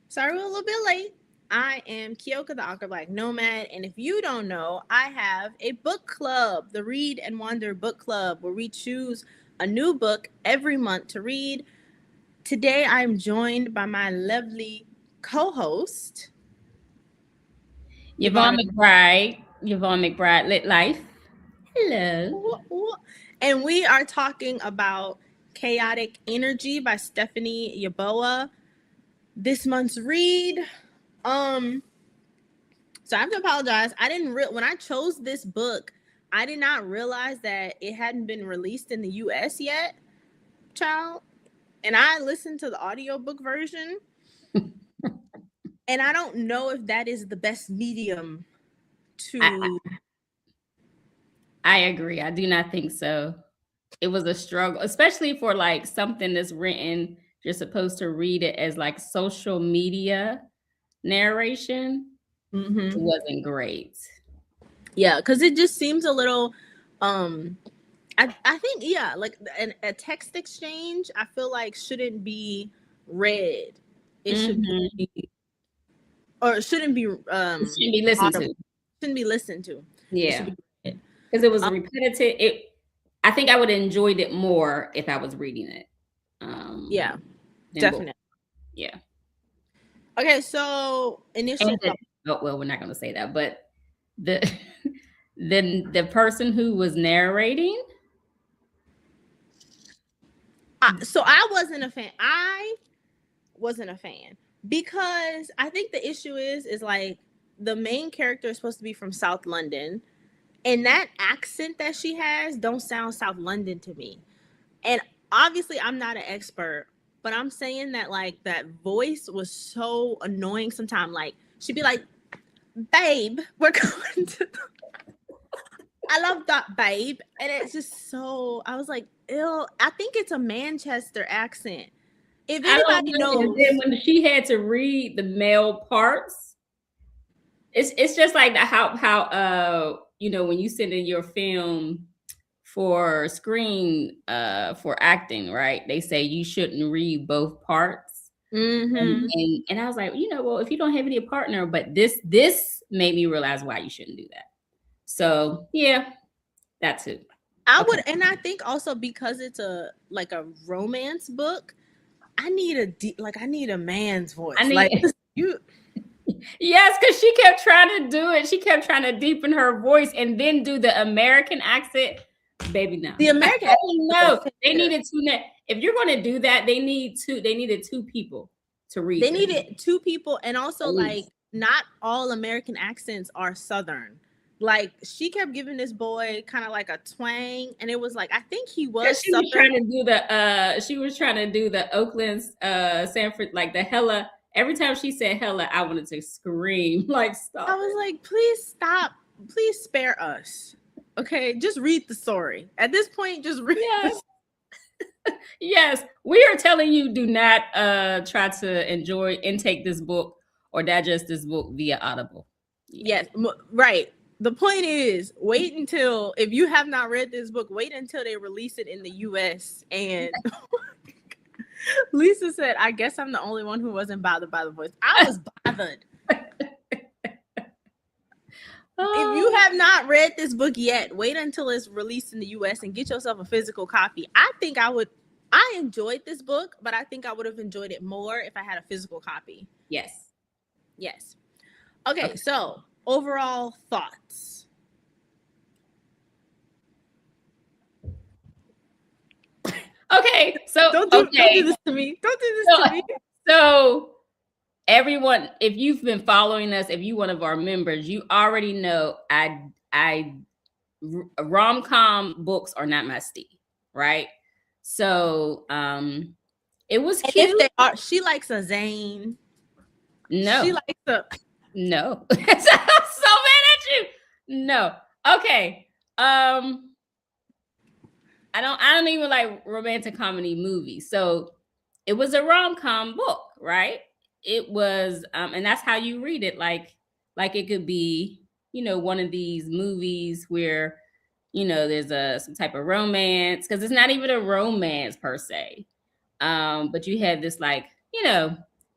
Sorry, we're a little bit late. I am Keyoka, the Awkward Black Nomad, and if you don't know, I have a book club, the Read and Wander Book Club, where we choose a new book every month to read. Today, I am joined by my lovely co-host, Yvonne McBride. Yvonne McBride, Lit Life. Hello. And we are talking about Chaotic Energy by Stephanie Yeboah. This month's read. So I have to apologize. I didn't when I chose this book, I did not realize that it hadn't been released in the US yet, child. And I listened to the audiobook version. And I don't know if that is the best medium to I agree. I do not think so. It was a struggle, especially for like something that's written. You're supposed to read it as like social media narration. It wasn't great. Yeah, because it just seems a little I think like a text exchange I feel like shouldn't be read. It should be, or it shouldn't be It shouldn't be listened to. Shouldn't be listened to. Yeah, because it was repetitive. I think I would have enjoyed it more if I was reading it. Yeah, definitely. Yeah. Okay, so initial well, we're not going to say that, but the person who was narrating. So I wasn't a fan. I wasn't a fan because I think the issue is like the main character is supposed to be from South London, and that accent that she has don't sound South London to me. And obviously I'm not an expert, but I'm saying that like that voice was so annoying sometimes. Like she'd be like, babe, we're going to I love that, babe. And it's just so, I was like, ew. I think it's a Manchester accent. If anybody knows. And then when she had to read the male parts, it's just like how when you send in your film for screen for acting, right? They say you shouldn't read both parts. And I was like, well, if you don't have any partner, but this made me realize why you shouldn't do that. So yeah, that's it. I would, and I think also because it's a romance book, I need a man's voice. Yes, because she kept trying to do it. She kept trying to deepen her voice and then do the American accent. Baby, no. The American no. They needed two. If you're going to do that, they needed two people to read. They needed two people, and also like not all American accents are Southern. Like she kept giving this boy kind of like a twang, and it was like I think he was. She was trying to do the. She was trying to do the Oakland, Sanford, like the hella. Every time she said hella, I wanted to scream, like, stop. I was like, please stop. Please spare us. Okay, just read the story. At this point, just read Yes, we are telling you, do not try to enjoy and take this book or digest this book via Audible. Yes, right. The point is, wait until, if you have not read this book, wait until they release it in the US. And Lisa said, I guess I'm the only one who wasn't bothered by the voice. I was bothered. If you have not read this book yet, wait until it's released in the US and get yourself a physical copy. I enjoyed this book, but I think I would have enjoyed it more if I had a physical copy. Yes. Okay, so overall thoughts. Okay, so don't do this to me. Don't do this to me. So everyone, if you've been following us, if you're one of our members, you already know rom-com books are not my steam, right? So it was cute. If they are, she likes a Zane. No. She likes a no. So mad at you. No. Okay. I don't even like romantic comedy movies. So it was a rom-com book, right? It was and that's how you read it, like it could be, one of these movies where there's some type of romance, because it's not even a romance per se, but you have this like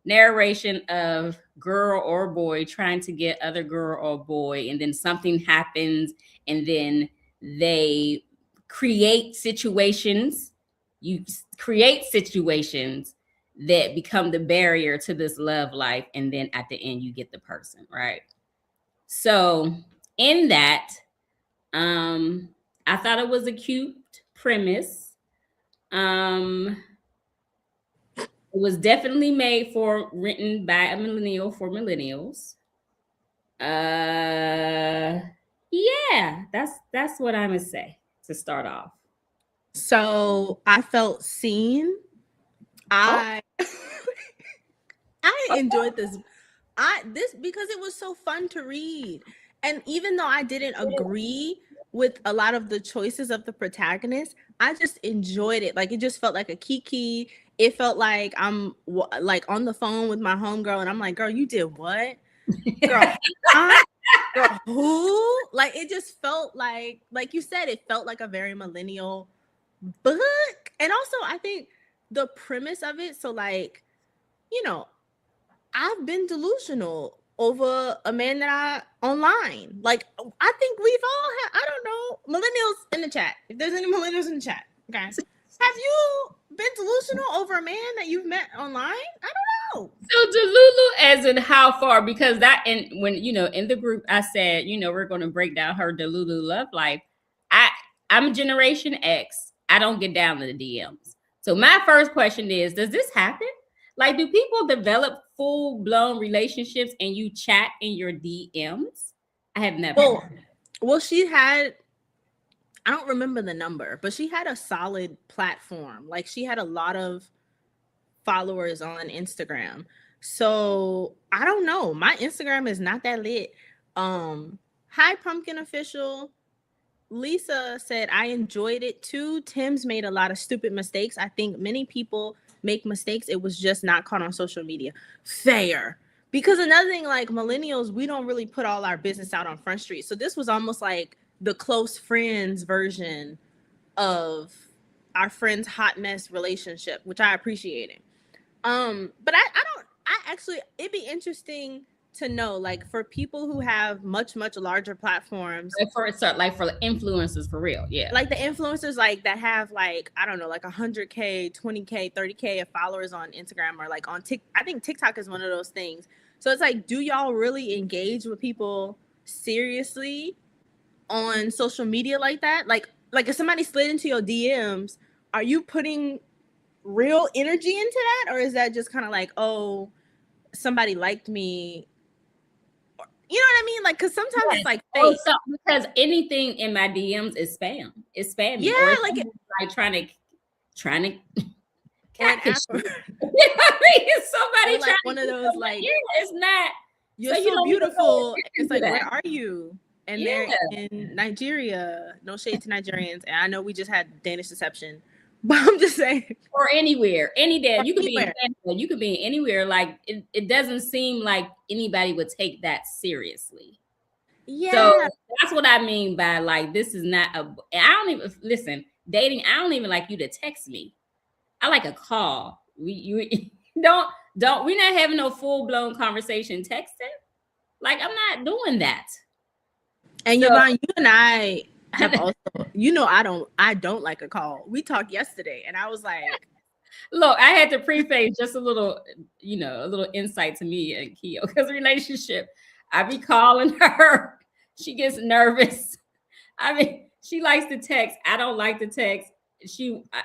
narration of girl or boy trying to get other girl or boy, and then something happens, and then they create situations. You create situations that become the barrier to this love life, and then at the end you get the person, right? So in that, I thought it was a cute premise. It was definitely made for written by a millennial for millennials. Yeah, that's what I'm gonna say to start off. So I felt seen. I I enjoyed this. This because it was so fun to read. And even though I didn't agree with a lot of the choices of the protagonist, I just enjoyed it. Like it just felt like a kiki. It felt like I'm like on the phone with my homegirl and I'm like, "Girl, you did what?" Girl, girl, who? Like it just felt like you said, it felt like a very millennial book. And also I think the premise of it, so like, you know, I've been delusional over a man that I online. Like I think we've all had, I don't know, millennials in the chat. If there's any millennials in the chat, okay. Have you been delusional over a man that you've met online? I don't know. So Delulu as in how far? Because that, and when in the group I said, we're going to break down her Delulu love life. I'm Generation X. I don't get down to the DMs. So my first question is, does this happen? Like, do people develop full-blown relationships and you chat in your DMs? I have never. Well, she had, I don't remember the number, but she had a solid platform. Like she had a lot of followers on Instagram. So I don't know. My Instagram is not that lit. Hi Pumpkin Official. Lisa said, I enjoyed it too. Tim's made a lot of stupid mistakes. I think many people make mistakes. It was just not caught on social media. Fair. Because another thing, like millennials, we don't really put all our business out on Front Street. So this was almost like the close friends version of our friend's hot mess relationship, which I appreciated. But I actually, it'd be interesting to know, like for people who have much larger platforms, like for influencers, for real, yeah, like the influencers like that have like, I don't know, like 100K, 20K, 30K of followers on Instagram, or like on I think TikTok is one of those things. So it's like, do y'all really engage with people seriously on social media like that? Like if somebody slid into your DMs, are you putting real energy into that, or is that just kind of like, oh, somebody liked me? You know what I mean? Like, because sometimes it's like fake. So, because anything in my DMs is spam. It's spammy. Yeah, or like trying to catfish. You know what I mean? Somebody like one of those like, yeah, it's not. You're so beautiful. It's like, where are you? And they're in Nigeria. No shade to Nigerians, and I know we just had Danish deception. But I'm just saying. Or anywhere, any day. You could be in Canada, you could be anywhere. Like it doesn't seem like anybody would take that seriously. Yeah. So that's what I mean by like, this is not a, I don't even, listen, dating, I don't even like you to text me. I like a call. You don't, we're not having no full-blown conversation texting. Like, I'm not doing that. And Yeboah, you and I have also, I don't like a call. We talked yesterday and I was like, look, I had to preface just a little, a little insight to me and Keyoka's relationship. I be calling her. She gets nervous. I mean, she likes to text. I don't like to text.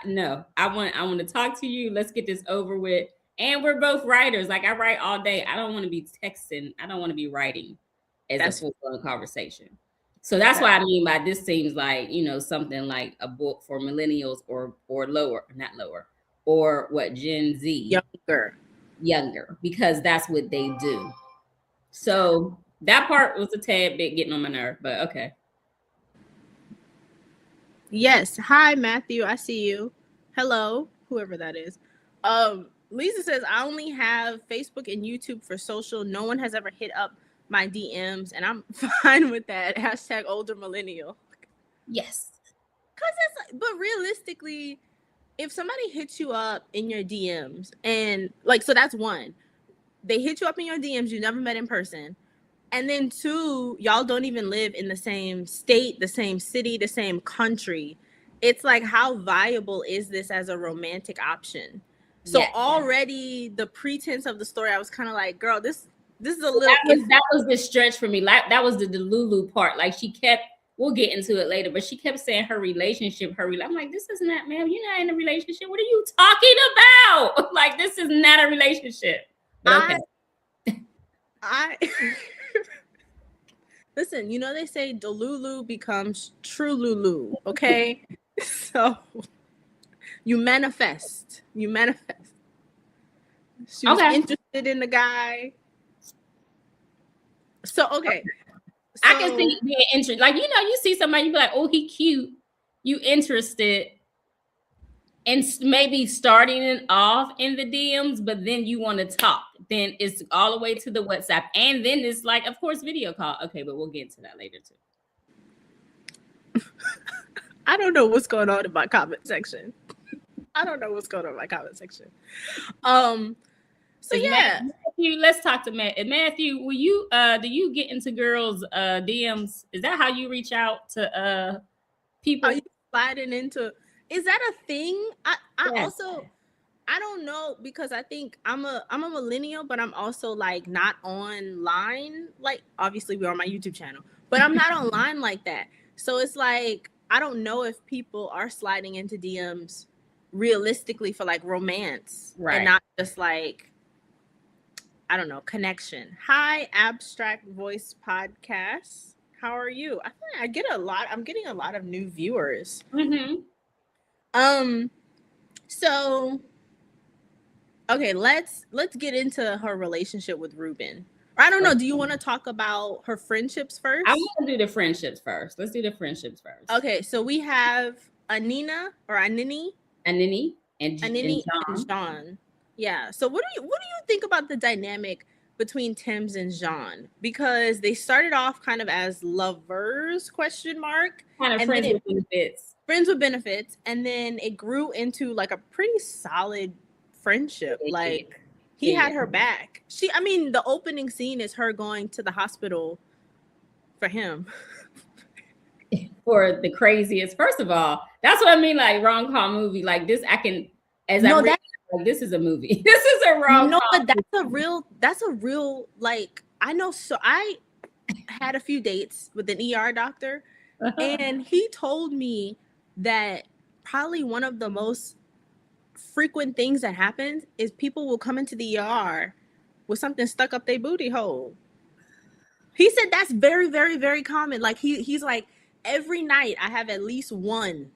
No, I want to talk to you. Let's get this over with. And we're both writers. Like, I write all day. I don't want to be texting. I don't want to be writing as a full-blown conversation. So that's why I mean by this seems like, something like a book for millennials or lower, not lower, or what, Gen Z? Younger, because that's what they do. So that part was a tad bit getting on my nerve, but okay. Yes. Hi, Matthew. I see you. Hello, whoever that is. Lisa says, I only have Facebook and YouTube for social. No one has ever hit up my DMs, and I'm fine with that. Hashtag older millennial. Yes. Because it's like, but realistically, if somebody hits you up in your DMs and like, so that's one. they hit you up in your DMs, you never met in person. And then 2, y'all don't even live in the same state, the same city, the same country. It's like, how viable is this as a romantic option? So Yes. already the pretense of the story, I was kind of like, girl, this is a So little. that was the stretch for me. Like that was the Delulu part. Like she kept. We'll get into it later, but she kept saying her relationship. I'm like, this is not, ma'am. You're not in a relationship. What are you talking about? Like, this is not a relationship. But okay. I listen. You know they say Delulu becomes true Lulu. Okay, so you manifest. You manifest. She was interested in the guy. So okay. I can see being interested. Like, you see somebody, you be like, oh, he cute. You interested. And maybe starting it off in the DMs, but then you want to talk. Then it's all the way to the WhatsApp. And then it's like, of course, video call. Okay, but we'll get into that later too. I don't know what's going on in my comment section. So yeah. Matthew, let's talk to Matt. Matthew, will you do you get into girls' DMs? Is that how you reach out to people? Are you sliding into? Is that a thing? Also, I don't know, because I think I'm a millennial, but I'm also like not online. Like, obviously we're on my YouTube channel, but I'm not online like that. So it's like, I don't know if people are sliding into DMs realistically for like romance, right, and not just like, I don't know, connection. Hi, Abstract Voice Podcast. How are you? I think I'm getting a lot of new viewers. So okay, let's get into her relationship with Ruben. I don't know. Do you want to talk about her friendships first? I want to do the friendships first. Let's do the friendships first. Okay, so we have Anini and John. Yeah. So what do you think about the dynamic between Tim's and Jean? Because they started off kind of as lovers, ? Kind of friends with benefits. Friends with benefits, and then it grew into like a pretty solid friendship. Like, he had her back. The opening scene is her going to the hospital for him. For the craziest. First of all, that's what I mean, like rom-com movie. Like this, this is a movie. This is a rom-com. No, but that's a real like, I know. So I had a few dates with an ER doctor, and he told me that probably one of the most frequent things that happens is people will come into the ER with something stuck up their booty hole. He said that's very, very, very common. Like he's like, every night I have at least one.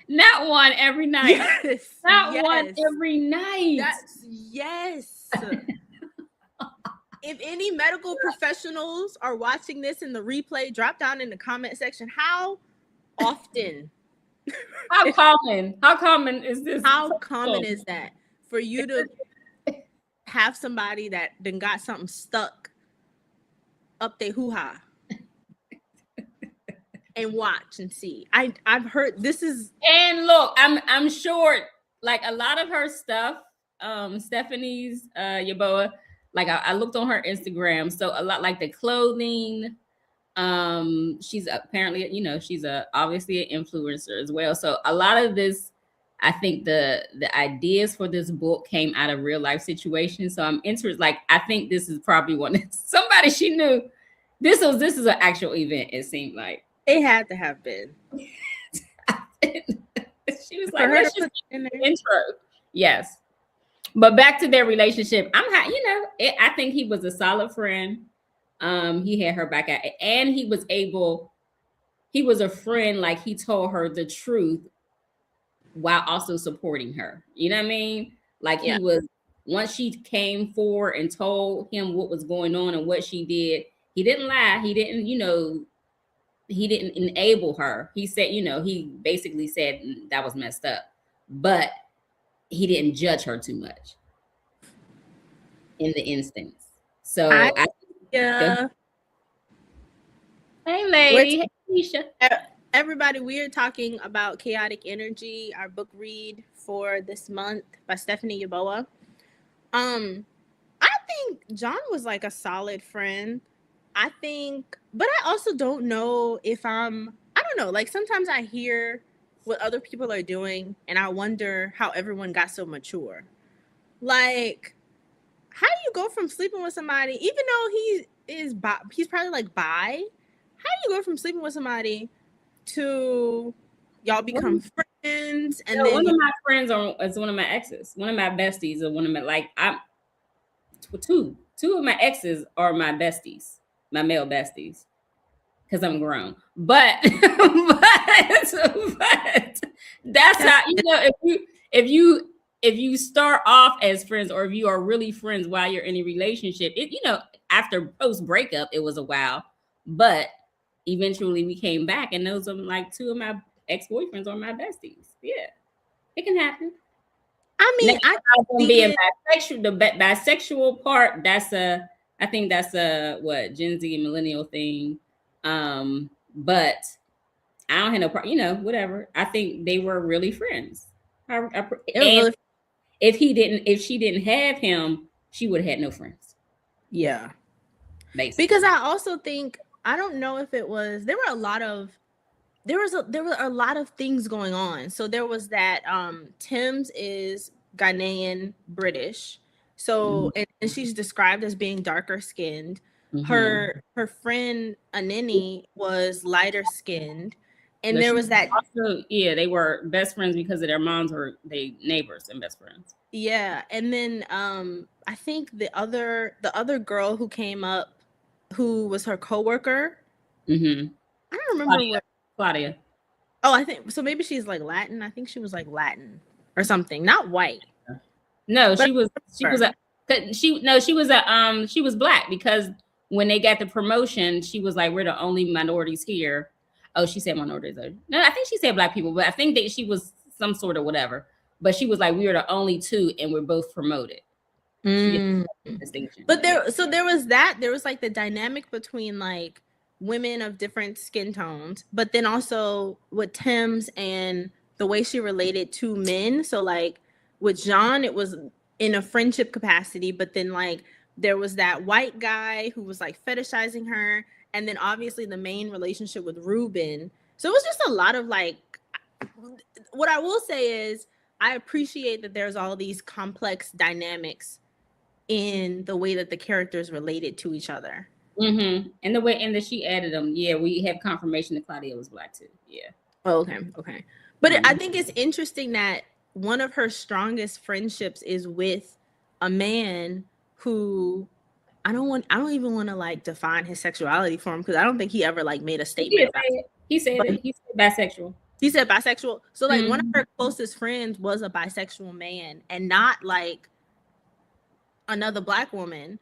Not one every night. Yes. Not one every night. Yes. If any medical professionals are watching this in the replay, drop down in the comment section. How often? How common is this? How common is that for you to have somebody that then got something stuck up their hoo-ha and watch and see? I've heard this is, and look, I'm sure like a lot of her stuff, Stephanie's Yeboah, like I looked on her Instagram, so a lot like the clothing. She's apparently, she's obviously an influencer as well. So a lot of this, I think the ideas for this book came out of real life situations. So I'm interested. Like, I think this is probably somebody she knew. This is an actual event. It seemed like it had to have been. She was like, let's just get in the intro. Yes, but back to their relationship. I think he was a solid friend. He had her back at it, and he was a friend. Like, he told her the truth while also supporting her. You know what I mean? Like, he was, once she came forward and told him what was going on and what she did, he didn't lie. He didn't, he didn't enable her. He said, he basically said that was messed up, but he didn't judge her too much in the instance. So yeah. Hey, lady. Hey, Keisha. Everybody, we are talking about Chaotic Energy, our book read for this month by Stephanie Yeboah. I think John was like a solid friend. I think, but I also don't know if I don't know. Like sometimes I hear what other people are doing and I wonder how everyone got so mature. Like, how do you go from sleeping with somebody, even though he's probably like bi? How do you go from sleeping with somebody to y'all become friends and No, then one of my friends is one of my exes. One of my besties, or one of my I'm two of my exes are my besties, my male besties, because I'm grown. But but that's how if you start off as friends, or if you are really friends while you're in a relationship, after post breakup it was a while, but eventually we came back, and those are like two of my ex-boyfriends are my besties. Yeah, it can happen. I mean, Now, being bisexual, the bisexual part, I think that's a what Gen Z and millennial thing. But I don't have no problem, whatever. I think they were really friends. And really, if she didn't have him, she would have had no friends. Yeah. Basically. Because I also think, I don't know if it was, there were a lot of things going on. So there was that Tim's is Ghanaian British. So and she's described as being darker skinned. Her friend Anini was lighter skinned. And there was that also, they were best friends because of their moms were neighbors and best friends. Yeah. And then I think the other girl who came up, who was her coworker. I don't remember Claudia. Oh, I think so. Maybe she's like Latin. I think she was like Latin or something, not white. No, she was black, because when they got the promotion, she was like, "We're the only minorities here." Oh, she said minorities. No, I think she said black people, but I think that she was some sort of whatever. But she was like, "We are the only two, and we're both promoted." But there was like the dynamic between like women of different skin tones, but then also with Tim's and the way she related to men. So like with John, it was in a friendship capacity, but then like there was that white guy who was like fetishizing her, and then obviously the main relationship with Ruben. So it was just a lot of like, what I will say is I appreciate that there's all these complex dynamics in the way that the characters related to each other. And the way that she added them. Yeah, we have confirmation that Claudia was black too. Yeah. Oh, okay. But I think it's interesting that one of her strongest friendships is with a man who I don't even want to like define his sexuality for him, because I don't think he ever like made a statement about it. He said bisexual. He said bisexual. So like one of her closest friends was a bisexual man, and not like another black woman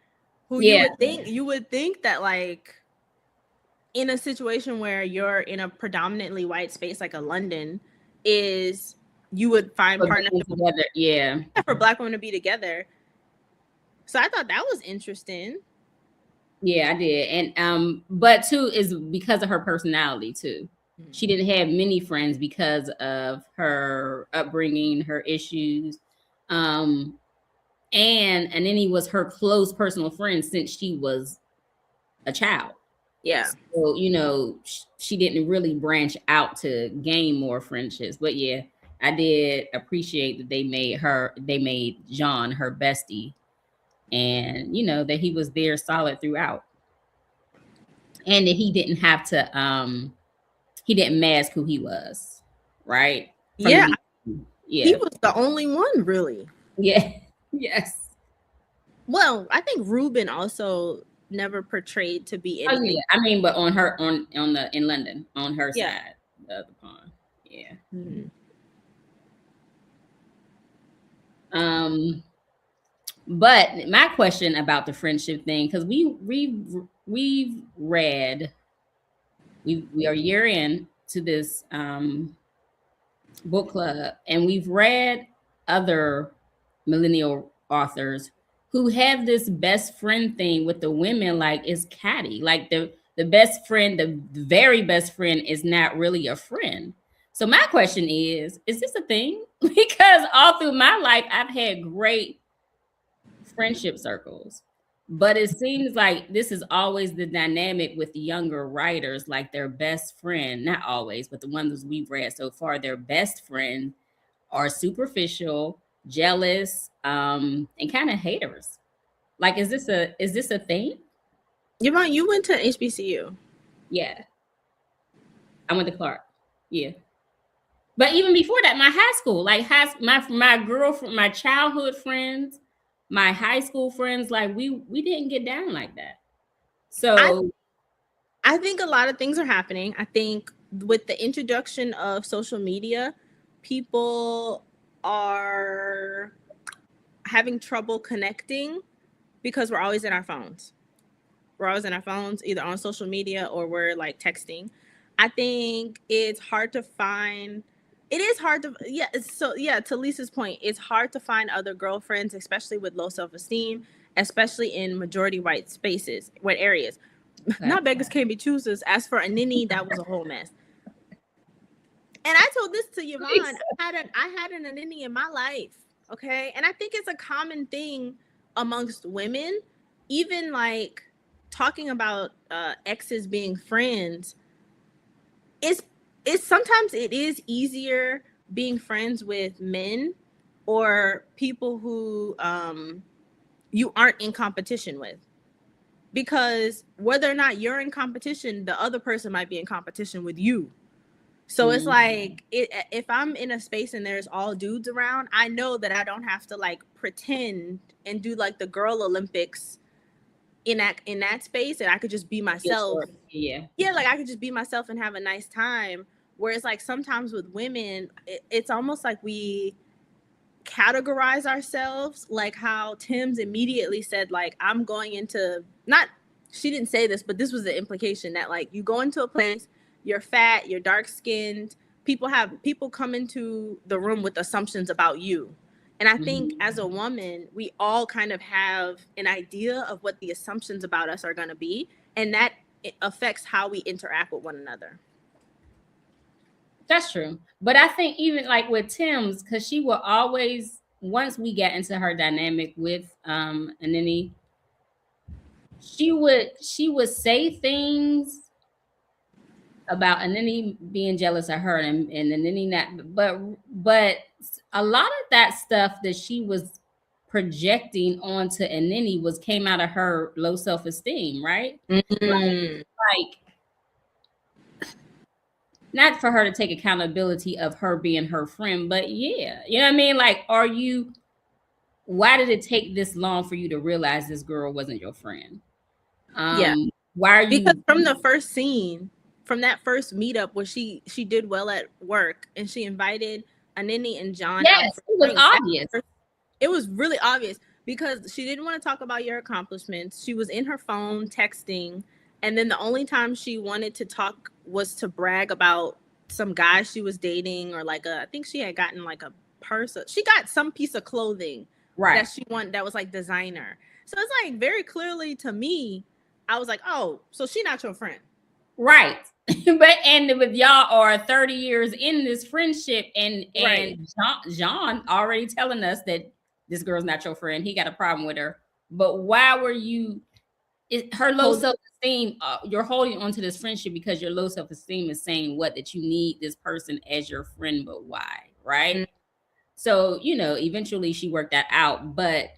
who you would think that like in a situation where you're in a predominantly white space like a London, is you would find partners together, for black women to be together. So I thought that was interesting. Yeah, I did. And but too is because of her personality too. She didn't have many friends because of her upbringing, her issues. And then he was her close personal friend since she was a child. Yeah. So, she didn't really branch out to gain more friendships. But yeah, I did appreciate that they made John her bestie. And that he was there solid throughout. And that he didn't have to he didn't mask who he was. Right? Yeah. He was the only one, really. Yeah. Yes. Well, I think Ruben also never portrayed to be anything. Oh, yeah. I mean, but in London, on her side of the pond. Yeah. But my question about the friendship thing, because we've read, we are a year in to this book club, and we've read other millennial authors who have this best friend thing with the women, like it's catty. Like the best friend, the very best friend is not really a friend. So my question is this a thing? Because all through my life, I've had great friendship circles. But it seems like this is always the dynamic with the younger writers, like their best friend, not always, but the ones we've read so far, their best friend are superficial, jealous, and kind of haters. Like, is this a thing? Yvonne, you went to HBCU. Yeah, I went to Clark. Yeah, but even before that, my high school, like my girlfriend, my childhood friends, my high school friends, like we didn't get down like that. I So I think a lot of things are happening. I think with the introduction of social media, people are having trouble connecting because we're always in our phones. We're always in our phones, either on social media or we're like texting. I think it's hard to find. It is hard to, yeah. So yeah, to Lisa's point, it's hard to find other girlfriends, especially with low self esteem, especially in majority white spaces, what areas. okay. Not beggars can't be choosers. As for a ninny, that was a whole mess. And I told this to Yvonne. I had a ninny in my life. Okay. And I think it's a common thing amongst women, even like talking about exes being friends. It's it's sometimes it is easier being friends with men or people who you aren't in competition with, because whether or not you're in competition, the other person might be in competition with you. So it's Mhm. like if I'm in a space and there's all dudes around, I know that I don't have to like pretend and do like the girl Olympics in that space, and I could just be Yeah, myself. sure. Yeah. Yeah, like I could just be myself and have a nice time. Whereas like sometimes with women, it's almost like we categorize ourselves, like how Tim's immediately said like I'm going into, not, she didn't say this, but this was the implication that like you go into a place, you're fat, you're dark skinned, people come into the room with assumptions about you. And I think Mhm. as a woman, we all kind of have an idea of what the assumptions about us are going to be, and that it affects how we interact with one another. That's true. But I think even like with Tim's, because she will always, once we get into her dynamic with Anini, she would say things about Anini being jealous of her and Anini not, but a lot of that stuff that she was projecting onto Anini was came out of her low self-esteem, right? Mm. Like not for her to take accountability of her being her friend, but yeah, you know what I mean? Like, why did it take this long for you to realize this girl wasn't your friend? Yeah. Why are Because you? from the first scene, from that first meetup where she did well at work and she invited Anini and John out Yes, for it was drinks. obvious. It was really obvious because she didn't want to talk about your accomplishments. She was in her phone texting, and then the only time she wanted to talk was to brag about some guy she was dating, or like I think she had gotten like a purse. She got some piece of clothing that Right. she wanted that was like designer. So it's like very clearly to me, I was like, oh, so she not your friend. Right. But with y'all are 30 years in this friendship, and Right. John already telling us that this girl's not your friend. He got a problem with her. But why were you her low Hold. self-esteem, you're holding on to this friendship because your low self-esteem is saying what, that you need this person as your friend, but why? Right. Mm. So, eventually she worked that out, but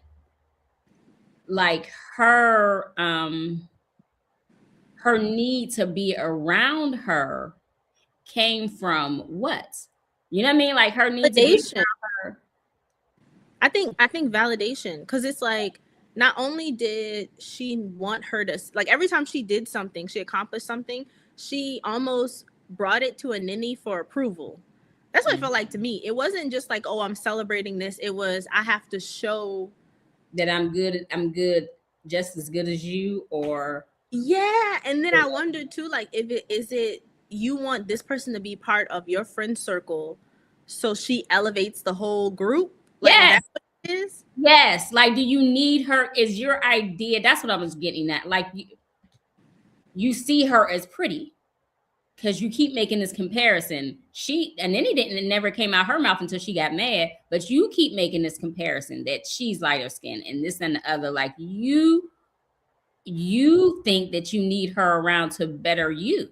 like her need to be around her came from what? You know what I mean? Like her need to be Validation. around her. I think validation, because it's like not only did she want her to, like, every time she did something, she accomplished something, she almost brought it to a ninny for approval. That's what it Mm. felt like to me. It wasn't just like, oh, I'm celebrating this. It was, I have to show. That I'm good, just as good as you, or Yeah, and then I wonder too, like, if it is it you want this person to be part of your friend circle, so she elevates the whole group. Like, is yes. that what it is? Yes, like, do you need her? Is your idea? That's what I was getting at. Like, you see her as pretty because you keep making this comparison. And then it never came out her mouth until she got mad. But you keep making this comparison that she's lighter skin and this and the other. Like, you you think that you need her around to better you.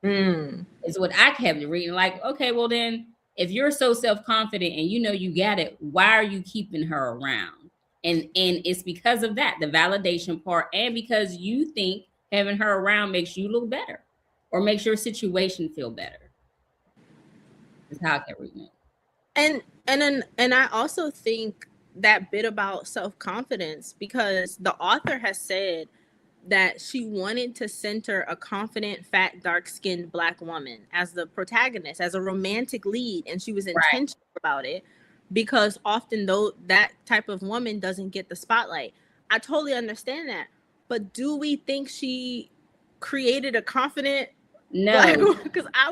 Mm. Is what I kept reading. Like, okay, well then, if you're so self-confident and you know you got it, why are you keeping her around? And it's because of that, the validation part, and because you think having her around makes you look better or makes your situation feel better. Is how I kept reading it. And I also think that bit about self-confidence, because the author has said that she wanted to center a confident, fat, dark-skinned black woman as the protagonist, as a romantic lead, and she was Right. intentional about it because often though that type of woman doesn't get the spotlight. I totally understand that. But do we think she created a confident black No, woman? Because no. I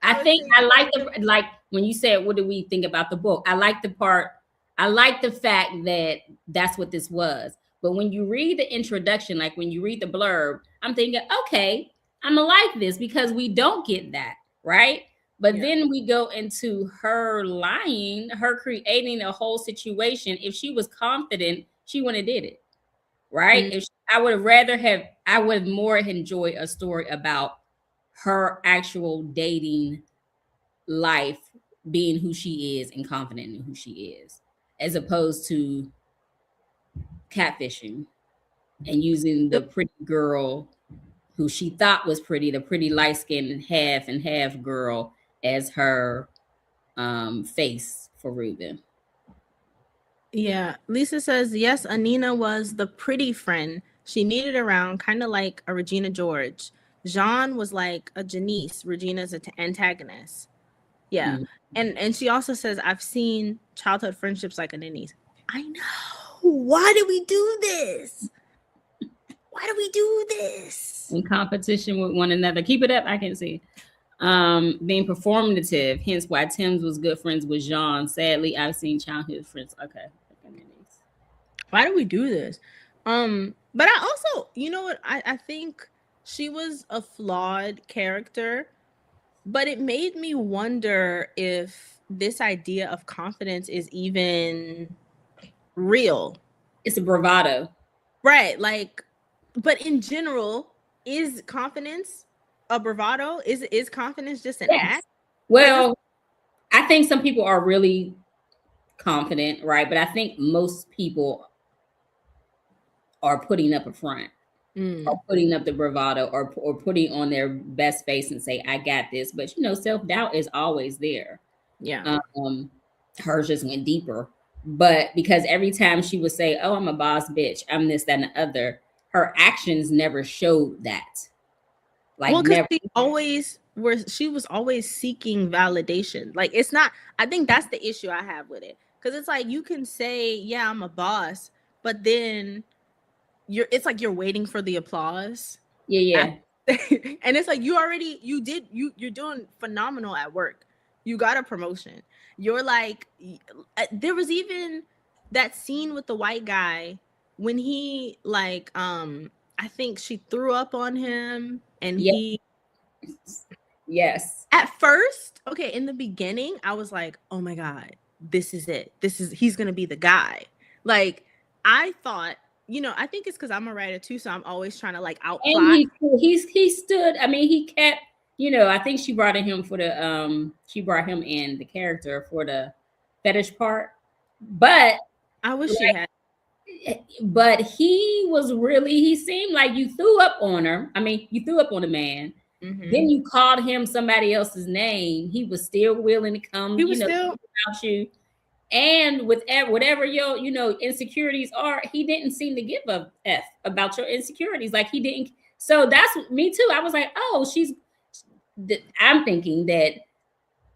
I would think say I like the, like when you said, what do we think about the book? I like the part, I like the fact that that's what this was. But when you read the introduction, like when you read the blurb, I'm thinking, okay, I'm gonna like this because we don't get that, right? But yeah. then we go into her lying, her creating a whole situation. If she was confident, she wouldn't have did it, right? Mm. If she, I would have rather have, I would more enjoy a story about her actual dating life, being who she is and confident in who she is, as opposed to catfishing and using the pretty girl who she thought was pretty, the pretty light-skinned half and half girl, as her face for Ruben. Yeah, Lisa says, yes, Anina was the pretty friend she needed around, kind of like a Regina George. Jean was like a Janice, Regina's antagonist. Yeah. Mm. And she also says, I've seen childhood friendships like Anini's. I know. Why do we do this? Why do we do this? In competition with one another. Keep it up, I can see. Being performative, hence why Tim's was good friends with Jean. Sadly, I've seen childhood friends. Okay. Why do we do this? But I also, you know what, I think she was a flawed character, but it made me wonder if this idea of confidence is even real. It's a bravado. Right. Like, but in general, is confidence a bravado? Is confidence just an Yes. act? Well, I think some people are really confident, right? But I think most people are putting up a front, or putting up the bravado, or putting on their best face and say, I got this. But you know, self-doubt is always there. Yeah. Hers just went deeper. But because every time she would say, oh, I'm a boss bitch, I'm this, that, and the other, her actions never showed that. Like, Well, because never. she was always seeking validation. Like, it's not, I think that's the issue I have with it. Because it's like you can say, yeah, I'm a boss, but then it's like you're waiting for the applause. Yeah. And it's like you're doing phenomenal at work. You got a promotion. You're like, there was even that scene with the white guy when he like I think she threw up on him, and Yeah. he, Yes. at first, okay, in the beginning, I was like, oh my God, this is it. He's gonna be the guy. Like, I thought, I think it's because I'm a writer too, so I'm always trying to like And outplot. he stood, I mean, he kept, I think she brought him for the she brought him in the character for the fetish part. But I wish she had. but he seemed like you threw up on her. I mean, you threw up on a man. Mm-hmm. Then you called him somebody else's name. He was still willing to come, He was still about you. And with whatever your, insecurities are, he didn't seem to give a F about your insecurities. Like, he didn't. So that's me too. I was like, oh, I'm thinking that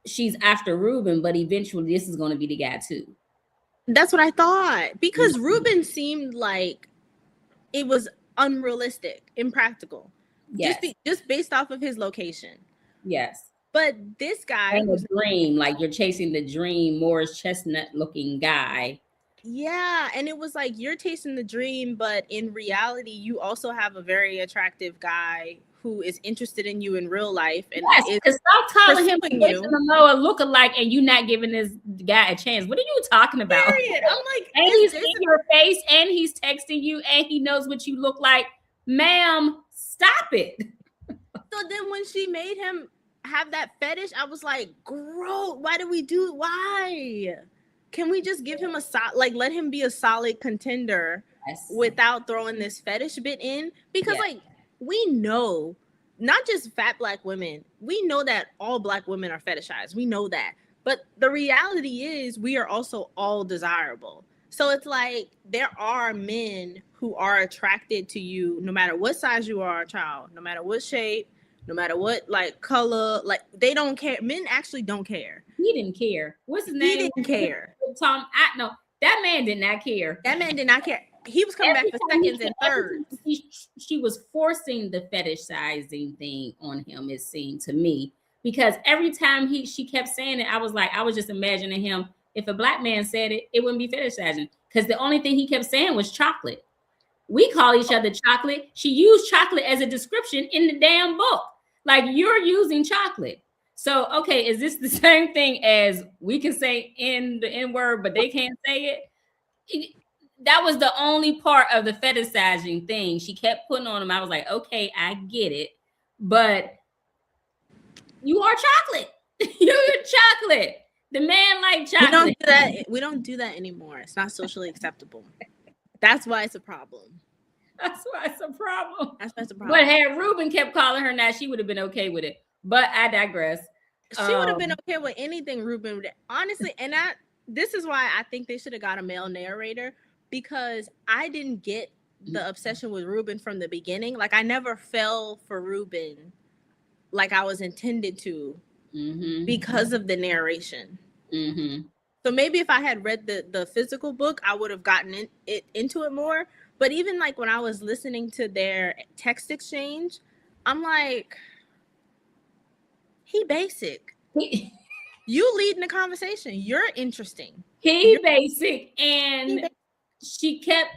she's after Ruben, but eventually this is going to be the guy too. That's what I thought, because Ruben seemed like it was unrealistic, impractical. Yes. Just based off of his location. Yes. But this guy, and a dream, like you're chasing the dream, Morris Chestnut looking guy. Yeah, and it was like you're chasing the dream, but in reality, you also have a very attractive guy who is interested in you in real life and yes, is because stop calling him pursuing Jason you. Momoa look-alike and you not giving this guy a chance. What are you talking about? Period. I'm like, And is he's Jason in your face and he's texting you and he knows what you look like. Ma'am, stop it. So then when she made him have that fetish, I was like, gross. Why do we do? Why? Can we just give him a like let him be a solid contender Yes. without throwing this fetish bit in? Because like we know, not just fat black women, we know that all black women are fetishized. We know that. But the reality is we are also all desirable. So it's like there are men who are attracted to you no matter what size you are, child, no matter what shape, no matter what like color, like they don't care. Men actually don't care. He didn't care. What's his name? He didn't care. Tom. No, that man did not care. That man did not care. He was coming back for seconds and thirds. She was forcing the fetishizing thing on him, it seemed to me, because every time she kept saying it, I was like, I was just imagining him. If a black man said it, it wouldn't be fetishizing, because the only thing he kept saying was chocolate. We call each other chocolate. She used chocolate as a description in the damn book. Like, you're using chocolate. So, okay, is this the same thing as we can say in the N-word, but they can't say it? That was the only part of the fetishizing thing she kept putting on him. I was like, okay, I get it. But you are chocolate. You're chocolate. The man like chocolate. We don't do that. We don't do that anymore. It's not socially acceptable. That's why it's a problem. That's why it's a problem. That's why it's a problem. But had Ruben kept calling her that, she would have been okay with it. But I digress. She would have been okay with anything Ruben would. Honestly, and this is why I think they should have got a male narrator, because I didn't get the obsession with Ruben from the beginning. Like I never fell for Ruben like I was intended to because of the narration. So maybe if I had read the physical book, I would have gotten into it more. But even like when I was listening to their text exchange, I'm like, he basic. You leading the conversation. You're interesting. You're basic. And she kept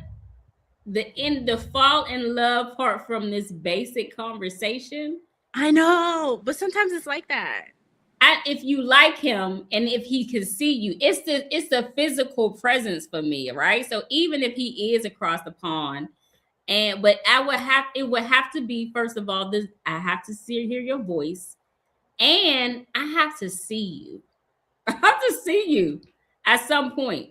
the fall in love part from this basic conversation. I know, but sometimes it's like that. If you like him and if he can see you, it's the physical presence for me, right? So even if he is across the pond, but it would have to be, first of all, I have to hear your voice, and I have to see you. I have to see you at some point.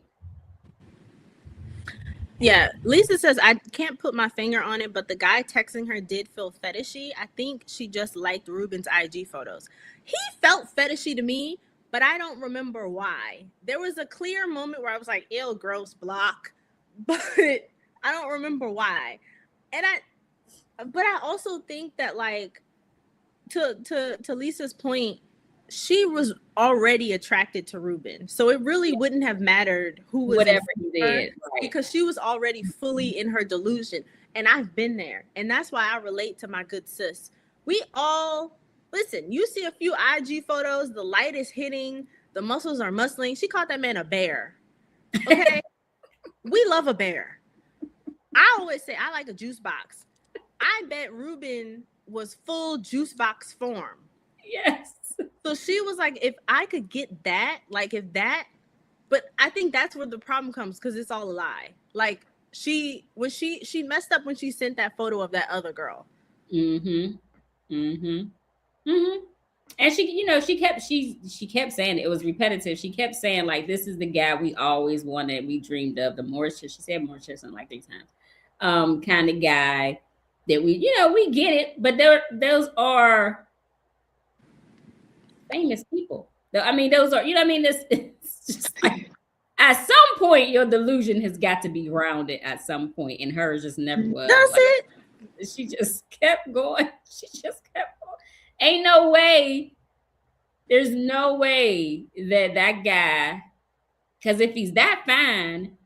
Yeah, Lisa says, I can't put my finger on it, but the guy texting her did feel fetishy. I think she just liked Ruben's IG photos. He felt fetishy to me, but I don't remember why. There was a clear moment where I was like, ew, gross, block. But I don't remember why. But I also think that, like, to Lisa's point, she was already attracted to Ruben, so it really wouldn't have mattered who was whatever he did, right? Because she was already fully in her delusion, and I've been there, and that's why I relate to my good sis. We all listen. You see a few IG photos, the light is hitting, the muscles are muscling. She called that man a bear. Okay, we love a bear. I always say I like a juice box. I bet Ruben was full juice box form. Yes. So she was like, if I could get that, like if that, but I think that's where the problem comes, because it's all a lie. Like she messed up when she sent that photo of that other girl. And she kept saying it was repetitive. She kept saying, like, this is the guy we always wanted, we dreamed of, the Mauritius. She said Mauritius like 3 times. Kind of guy that we get it, but those are famous people. I mean, those are, it's just like, at some point your delusion has got to be grounded at some point, and hers just never was. That's it. She just kept going. Ain't no way. There's no way that guy, because if he's that fine,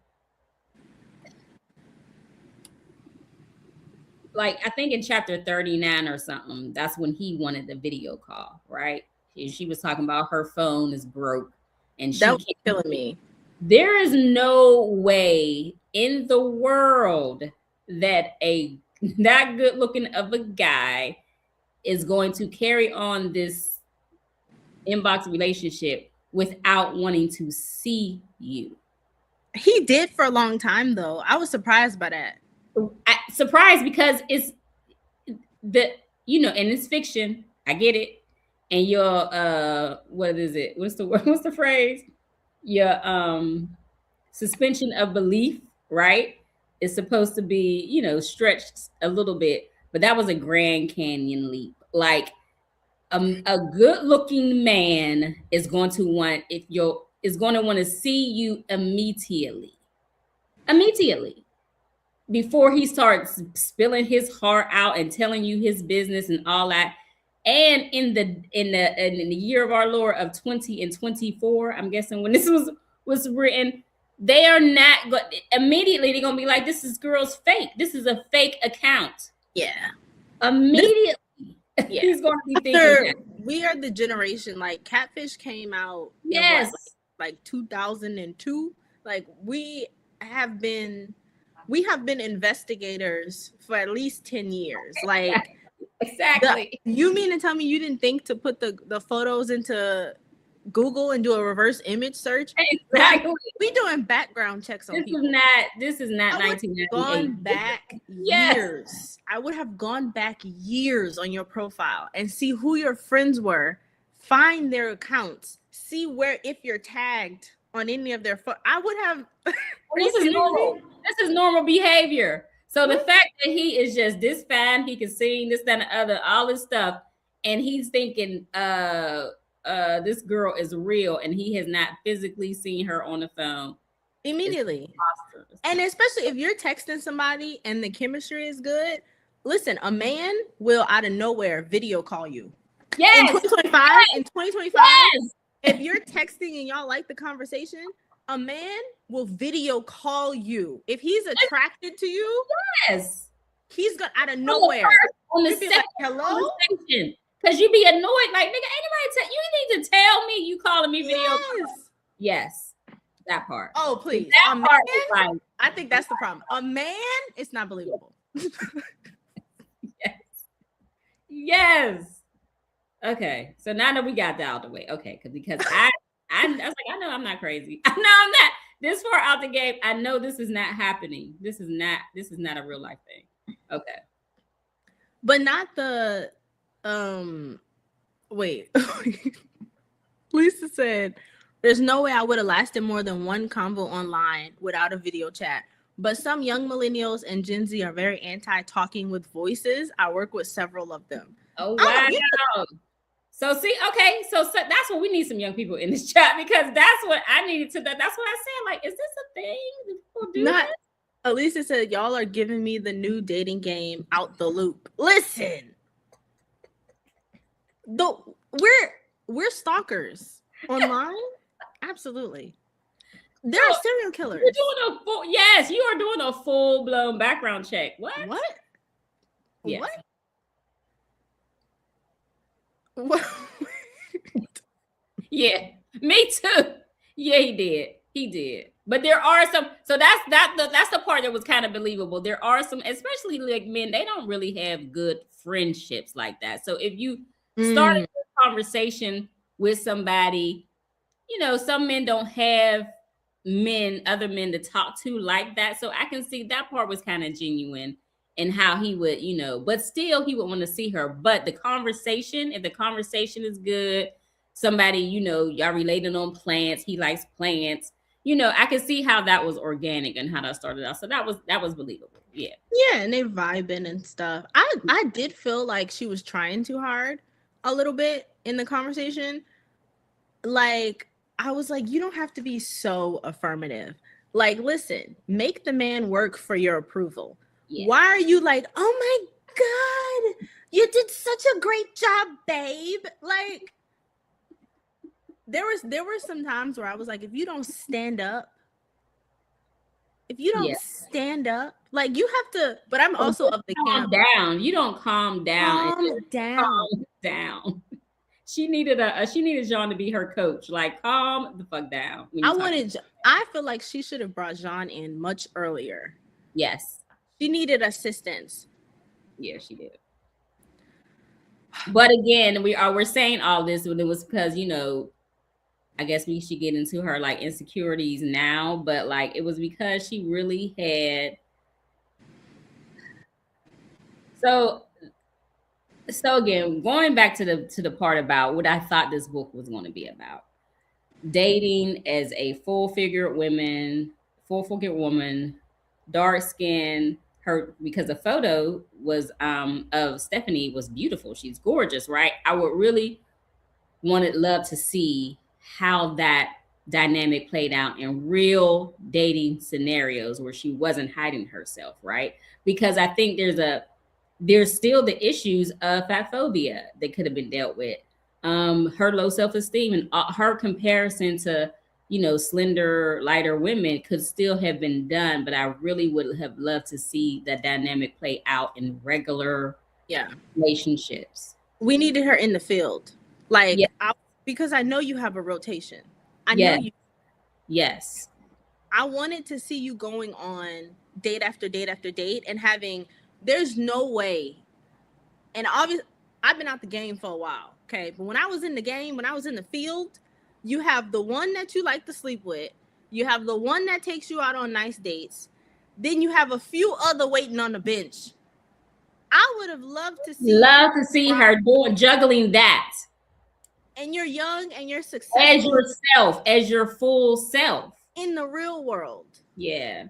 like I think in chapter 39 or something, that's when he wanted the video call, right? She was talking about her phone is broke, and that was killing me. There is no way in the world that that good looking of a guy is going to carry on this inbox relationship without wanting to see you. He did for a long time though. I was surprised by that. Surprised because it's the and it's fiction. I get it. And your what is it? What's the phrase? Your suspension of belief, right? Is supposed to be, stretched a little bit, but that was a Grand Canyon leap. Like a good looking man is going to want to see you immediately before he starts spilling his heart out and telling you his business and all that. And in the year of our Lord of 20 and 24, I'm guessing when this was written, they are not immediately they're gonna be like, this is girl's fake. This is a fake account. Yeah. Immediately. Yeah. He's going to be thinking that. We are the generation, like Catfish came out yes in like 2002. Like we have been investigators for at least 10 years. Like exactly. You mean to tell me you didn't think to put the photos into Google and do a reverse image search? Exactly. We doing background checks on people. This is not 1998. Gone back years. I would have gone back years on your profile and see who your friends were, find their accounts, see where if you're tagged on any of their I would have. This is normal. This is normal behavior. So the fact that he is just this fine, he can sing this, that, and the other, all this stuff, and he's thinking, this girl is real, and he has not physically seen her on the phone immediately. And especially if you're texting somebody and the chemistry is good, listen, a man will out of nowhere video call you. Yes. In 2025, yes. If you're texting and y'all like the conversation, a man will video call you. If he's attracted to you, yes, he's gonna out of nowhere on the second hello. Because you be annoyed, like, nigga, anybody you need to tell me you calling me video. Yes, that part. Oh, please. That part is like, I think that's the problem. A man, it's not believable. Yes. Okay, so now that we got that out of the way, okay, because I was like, I know I'm not crazy. I know I'm not this far out the game. I know this is not happening. This is not a real life thing. Okay, but not the wait. Lisa said, "There's no way I would have lasted more than one convo online without a video chat. But some young millennials and Gen Z are very anti-talking with voices. I work with several of them." Oh wow. So see, okay, so that's what we need, some young people in this chat, because that's what I needed to. That's what I said. Like, is this a thing? People do this? Elisa said, "Y'all are giving me the new dating game out the loop." Listen, we're stalkers online. Absolutely, there are serial killers. You're doing you are doing a full-blown background check. What? Yes. What? Yeah, me too. Yeah, he did. But there are some, so that's the part that was kind of believable. There are some, especially like men, they don't really have good friendships like that. So if you start a conversation with somebody, some men don't have other men to talk to like that. So I can see that part was kind of genuine. And how he would, but still he would want to see her. But if the conversation is good, somebody, y'all related on plants, he likes plants, I can see how that was organic and how that started out. So that was believable. Yeah. Yeah, and they vibing and stuff. I did feel like she was trying too hard a little bit in the conversation. Like, I was like, you don't have to be so affirmative. Like, listen, make the man work for your approval. Yeah. Why are you like, oh my God, you did such a great job, babe? Like, there were some times where I was like, if you don't stand up, like, you have to, but I'm also of the camp. Down. You don't calm down. Calm down. She needed Jean to be her coach. Like, calm the fuck down. I feel like she should have brought Jean in much earlier. Yes. She needed assistance. Yeah, she did. But again, we're saying all this when it was because, I guess we should get into her like insecurities now, but like it was because she really had so again, going back to the part about what I thought this book was going to be about. Dating as a full figure woman, dark skin, her because the photo was of Stephanie was beautiful. She's gorgeous, right? I would really love to see how that dynamic played out in real dating scenarios where she wasn't hiding herself, right? Because I think there's still the issues of fat phobia that could have been dealt with. Her low self-esteem and her comparison to, slender, lighter women could still have been done, but I really would have loved to see that dynamic play out in regular relationships. We needed her in the field. Yeah. Because I know you have a rotation. I Yeah. know you. Yes. I wanted to see you going on date after date after date and there's no way. And obviously, I've been out the game for a while, okay? But when I was in the game, when I was in the field, you have the one that you like to sleep with. You have the one that takes you out on nice dates. Then you have a few other waiting on the bench. I would have loved to see her juggling that. And you're young and you're successful. As yourself, as your full self. In the real world. Yeah.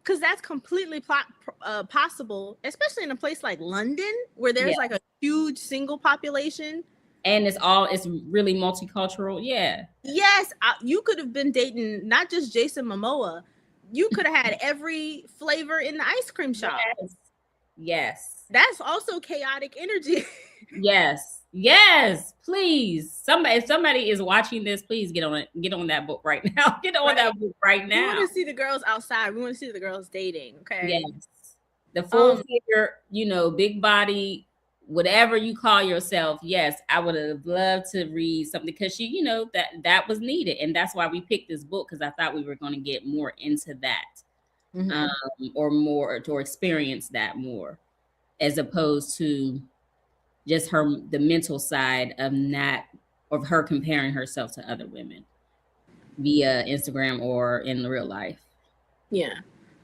Because that's completely possible, especially in a place like London, where there's like a huge single population. And it's really multicultural. Yeah. Yes. You could have been dating not just Jason Momoa. You could have had every flavor in the ice cream shop. Yes. That's also chaotic energy. Yes, please. If somebody is watching this, please get on it. Get on that book right now. Get on that book right now. We want to see the girls outside. We want to see the girls dating. Okay. Yes. The full figure, big body, whatever you call yourself. Yes, I would have loved to read something because she, that was needed, and that's why we picked this book because I thought we were going to get more into that, or experience that more, as opposed to just the mental side of her comparing herself to other women via Instagram or in real life. Yeah.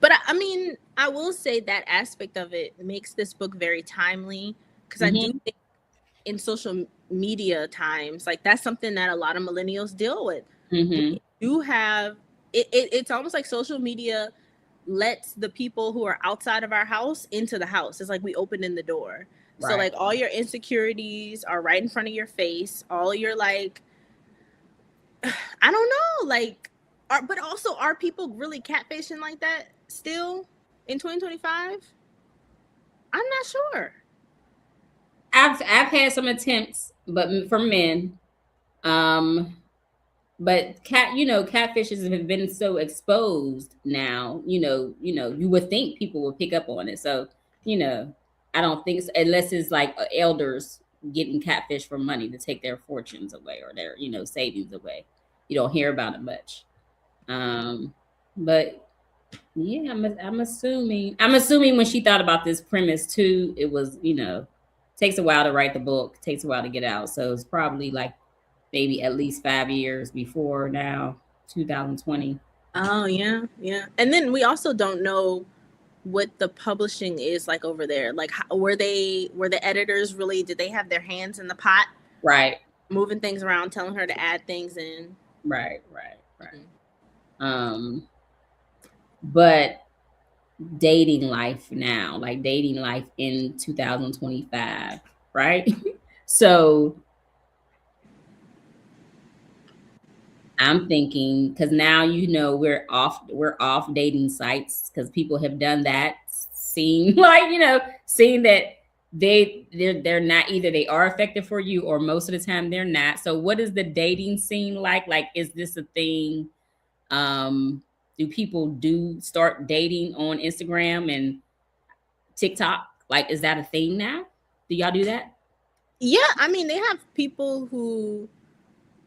But I mean, I will say that aspect of it makes this book very timely because I do think in social media times, like that's something that a lot of millennials deal with. You have it's almost like social media lets the people who are outside of our house into the house. It's like we open in the door. Right. So like all your insecurities are right in front of your face. All your like, I don't know, like, but also are people really catfishing like that still in 2025? I'm not sure. I've had some attempts, but from men. But catfishes have been so exposed now. You would think people would pick up on it. So I don't think so, unless it's like elders getting catfish for money to take their fortunes away or their savings away. You don't hear about it much. But yeah, I'm assuming when she thought about this premise too, it was takes a while to write the book, takes a while to get out. So it's probably like maybe at least 5 years before now, 2020. Oh yeah. And then we also don't know what the publishing is like over there. Like, were the editors really? Did they have their hands in the pot? Right. Moving things around, telling her to add things in. Right. But dating life now, like dating life in 2025, right? So I'm thinking because now we're off dating sites because people have done that, seeing that they're not, either they are effective for you or most of the time they're not. So what is the dating scene like? Like, is this a thing? Do people start dating on Instagram and TikTok? Like, is that a thing now? Do y'all do that? Yeah, I mean, they have people who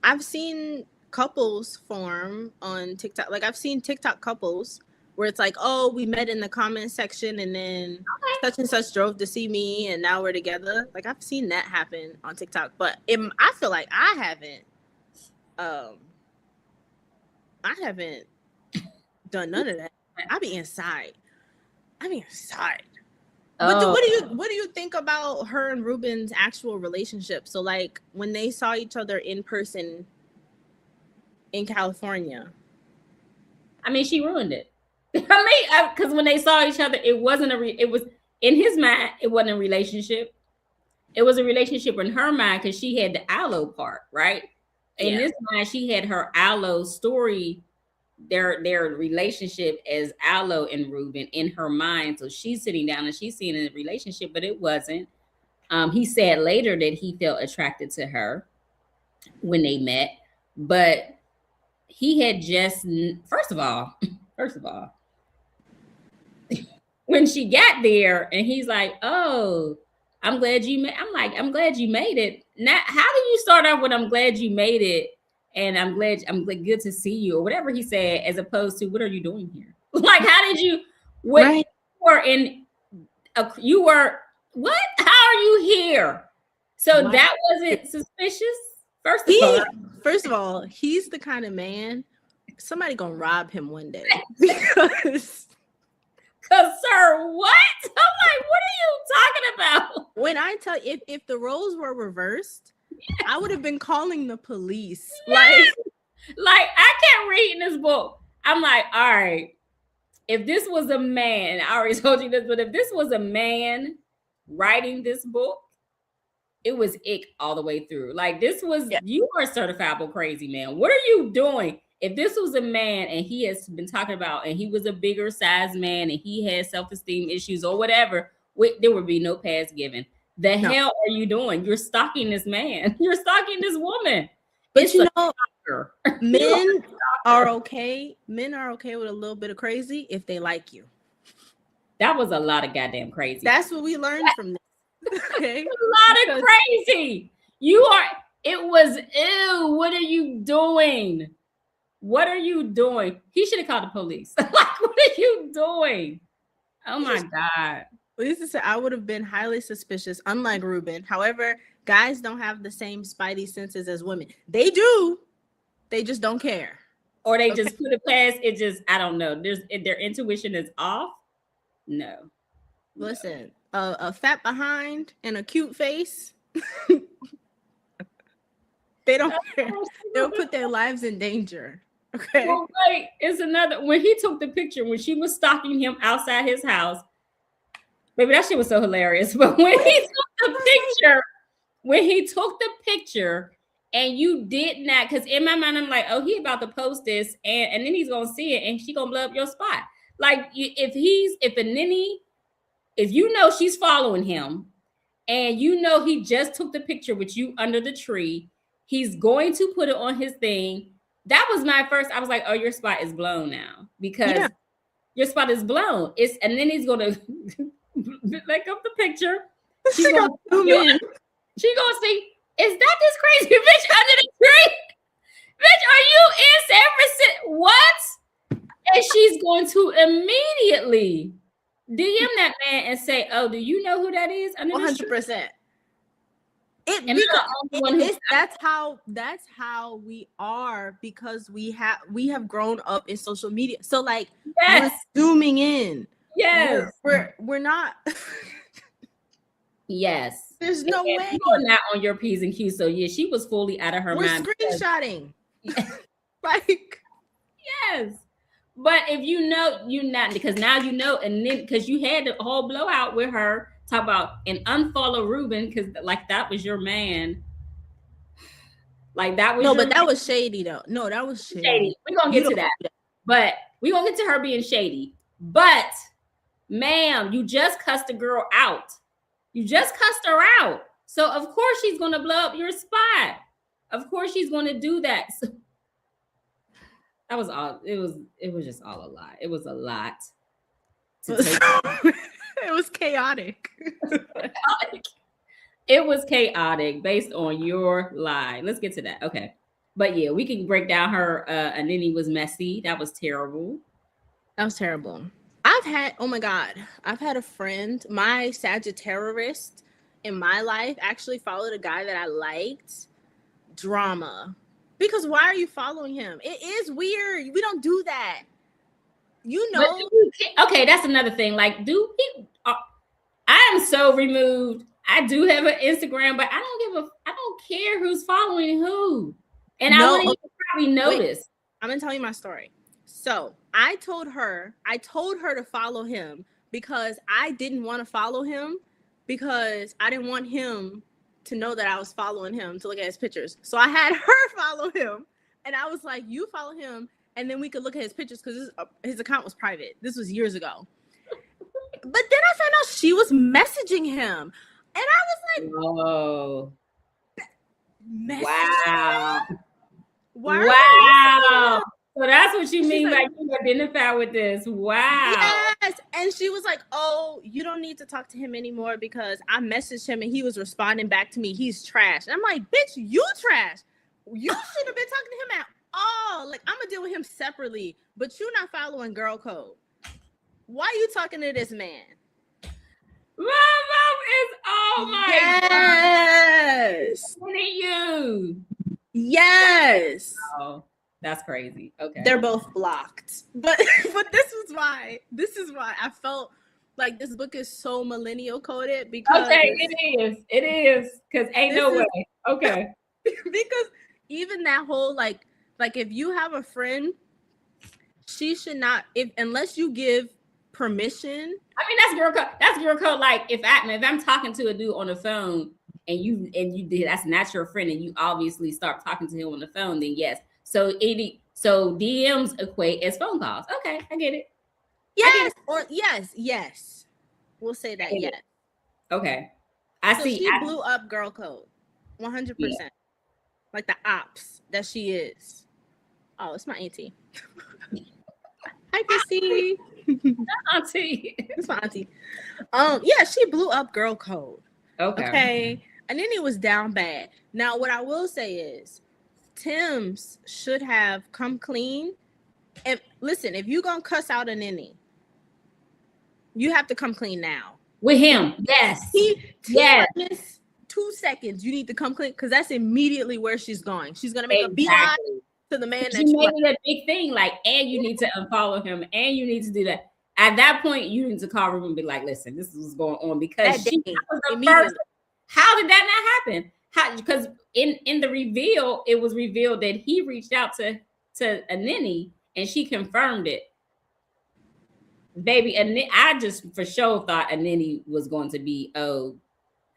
I've seen couples form on TikTok. Like, I've seen TikTok couples where it's like, oh, we met in the comment section and then such and such drove to see me and now we're together. Like I've seen that happen on TikTok, but I feel like I haven't done none of that. I be inside. Oh. What do you think about her and Ruben's actual relationship? So like when they saw each other in person in California. I mean, she ruined it. I mean, because when they saw each other, it wasn't it was in his mind, it wasn't a relationship. It was a relationship in her mind because she had the aloe part, right? In this mind, she had her aloe story, their relationship as Aloe and Ruben in her mind. So she's sitting down and she's seeing a relationship, but it wasn't. He said later that he felt attracted to her when they met, but he had just first of all, when she got there and he's like, "Oh, I'm glad you made." I'm like, "I'm glad you made it." Now, how do you start off with "I'm glad you made it" and I'm good to see you" or whatever he said, as opposed to "What are you doing here?" Like, how did you? What Right. you were? What? How are you here? So Why? that wasn't suspicious. First of all, he's the kind of man somebody gonna rob him one day because. Cause sir, what? I'm like, what are you talking about? When I tell if the roles were reversed, I would have been calling the police. Yes. Like I can't read in this book. I'm like, all right, if this was a man, I already told you this, but if this was a man writing this book, it was ick all the way through. Like this was, you are a certifiable crazy man. What are you doing? If this was a man and he has been talking about, and he was a bigger size man and he had self-esteem issues or whatever, there would be no pass given. The hell are you doing? You're stalking this man. You're stalking this woman. But you know, men are okay. Men are okay with a little bit of crazy if they like you. That was a lot of goddamn crazy. That's what we learned from this. Okay. A lot of crazy. It was, ew, what are you doing? What are you doing? He should have called the police. Like, what are you doing? Oh my God. Lisa, I would have been highly suspicious, unlike Ruben. However, guys don't have the same spidey senses as women. They do. They just don't care. Or they just put it past. It just, I don't know. Their intuition is off. No. Listen, a fat behind and a cute face. They don't care. They'll put their lives in danger. Okay. Well, wait, it's another. When he took the picture, when she was stalking him outside his house, baby, that shit was so hilarious. But when he took the picture, and you did not, because in my mind, I'm like, oh, he about to post this, and then he's gonna see it, and she gonna blow up your spot. Like, if you know she's following him, and you know he just took the picture with you under the tree, he's going to put it on his thing. That was my first. I was like, oh, your spot is blown now, because your spot is blown. And then he's gonna make up the picture. She's gonna see, is that this crazy bitch under the tree? Bitch, are you in San Francisco? What? And she's going to immediately DM that man and say, oh, do you know who that is? 100%. That's how we are, because we have grown up in social media. So like, we're zooming in. Yes. We're not. Yes. There's no way. You're not on your P's and Q's. So yeah, she was fully out of her mind. We're screenshotting. Like, yes. But if you know, you're not, because now you know, and then because you had the whole blowout with her, talk about and unfollow Ruben, because like that was your man. Like that was but that was shady though. No, that was shady. We're gonna get to that. But we're gonna get to her being shady. But ma'am, you just cussed a girl out. You just cussed her out. So of course she's gonna blow up your spot. Of course she's gonna do that. So, that was all. It was just all a lot. It was a lot. It was chaotic. It was chaotic based on your lie. Let's get to that. Okay. But yeah, we can break down her and then he was messy. That was terrible. That was terrible. Oh my God, I've had a friend, my Sagittarius in my life actually followed a guy that I liked. Drama. Because why are you following him? It is weird. We don't do that. You But know. okay, that's another thing. Like, I am so removed. I do have an Instagram, but I don't care who's following who. And I wouldn't No. even probably notice. Wait, I'm gonna tell you my story. So I told her to follow him because I didn't want to follow him because I didn't want him to know that I was following him to look at his pictures. So I had her follow him, and I was like, "You follow him, and then we could look at his pictures because his account was private. This was years ago." But then I found out she was messaging him, and I was like, "Whoa, wow, wow!" So that's what you mean by you identify with this. Wow. Yes. And she was like, "Oh, you don't need to talk to him anymore because I messaged him and he was responding back to me. He's trash." And I'm like, "Bitch, you trash. You should have been talking to him at all. Like, I'm gonna deal with him separately, but you're not following girl code. Why are you talking to this man?" My mom is, oh my yes. God. What are you? Yes. Oh, that's crazy. Okay. They're both blocked. But this is why I felt like this book is so millennial coded because okay, it is. Because ain't no way. Okay. Because even that whole like if you have a friend, she should not unless you give permission. I mean, that's girl code. That's girl code. Like if I'm talking to a dude on the phone and you did, that's not your friend, and you obviously start talking to him on the phone, then yes. So DMs equate as phone calls. Okay, I get it. Yes, or yes. We'll say that yes. Okay. I see. She blew up girl code 100%. Yeah. Like the ops that she is. Oh, it's my auntie. Hi, Chrissy. Auntie. It's my auntie. Yeah, she blew up girl code. Okay. And then it was down bad. Now, what I will say is Tim's should have come clean. And listen, if you're gonna cuss out a ninny, you have to come clean now. With him. Yes. Yes. 2 seconds, you need to come clean because that's immediately where she's going. She's gonna make a beeline to the man that you made it a big thing, like, and you need to unfollow him, and you need to do that. At that point, you need to call Ruben and be like, "Listen, this is what's going on," because she was the first. How did that not happen? Because in the reveal, it was revealed that he reached out to a ninny and she confirmed it. Baby, I just for sure thought a ninny was going to be, oh,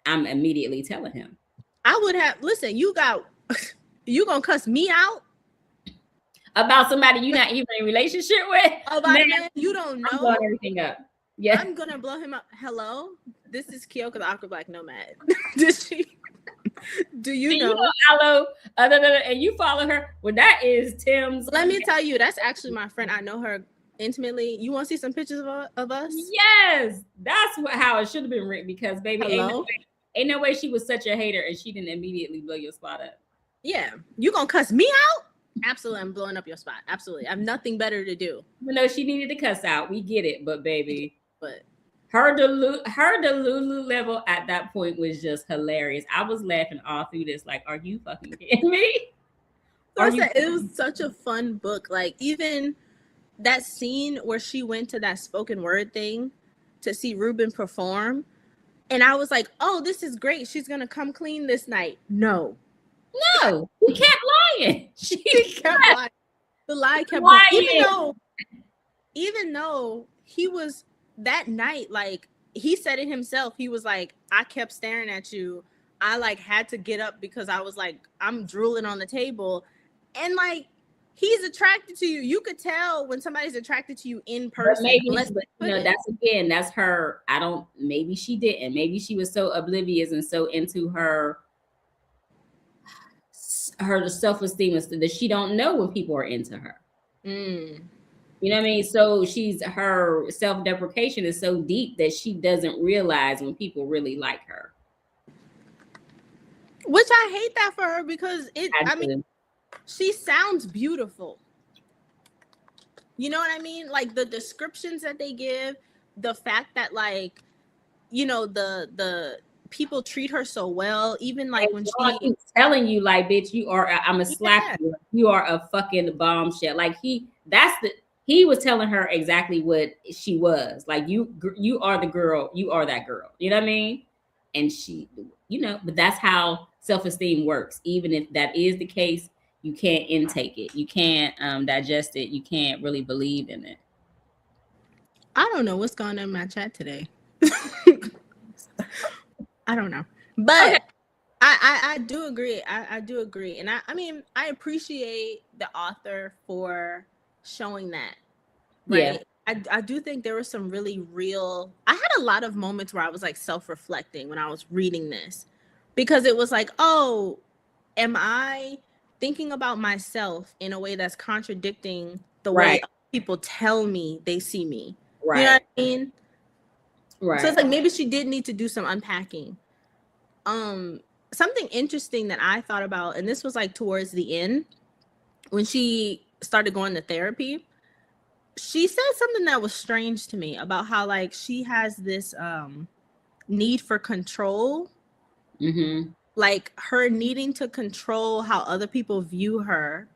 I'm immediately telling him. I would have, listen, you gonna cuss me out? About somebody you're not even in relationship with? About man, you don't know. I'm blowing everything up. Yeah. I'm gonna blow him up. Hello? This is Keyoka, the Awkward Black Nomad. Do you know? Hello, and you follow her? Well, that is Tim's. Let me tell you, that's actually my friend. I know her intimately. You want to see some pictures of us? Yes, that's how it should have been written. Because baby, ain't no way she was such a hater and she didn't immediately blow your spot up. Yeah, you gonna cuss me out? Absolutely, I'm blowing up your spot. Absolutely, I have nothing better to do. No, she needed to cuss out. We get it, but baby, her Delulu level at that point was just hilarious. I was laughing all through this. Like, are you fucking kidding me? It was such a fun book. Like, even that scene where she went to that spoken word thing to see Ruben perform, and I was like, "Oh, this is great. She's gonna come clean this night." No, he kept lying. She kept lying. The lie kept lying. Even though he was that night, like he said it himself, he was like, "I kept staring at you. I like had to get up because I was like, I'm drooling on the table." And like, he's attracted to you. You could tell when somebody's attracted to you in person. That's her. Maybe she didn't. Maybe she was so oblivious and so into her self-esteem that she don't know when people are into her. You know what I mean? So her self-deprecation is so deep that she doesn't realize when people really like her. Which I hate that for her because she sounds beautiful. You know what I mean? Like the descriptions that they give, the fact that like, you know, the people treat her so well, even like And when God she keeps telling you, like, bitch, you are, I'm a slap yeah. you. You are a fucking bombshell. Like he was telling her exactly what she was. Like, you are the girl. You are that girl. You know what I mean? And she, but that's how self-esteem works. Even if that is the case, you can't intake it. You can't digest it. You can't really believe in it. I don't know what's going on in my chat today. I don't know. Okay. But I do agree. I do agree. And I mean, I appreciate the author for showing that, Yeah. right? I do think there was some really real, I had a lot of moments where I was like self-reflecting when I was reading this, because it was like, oh, am I thinking about myself in a way that's contradicting the way Right. people tell me they see me? You know Right. what I mean? So Right. it's like maybe she did need to do some unpacking. Something interesting that I thought about, and this was like towards the end when she started going to therapy, she said something that was strange to me about how like she has this need for control, Mm-hmm. like her needing to control how other people view her,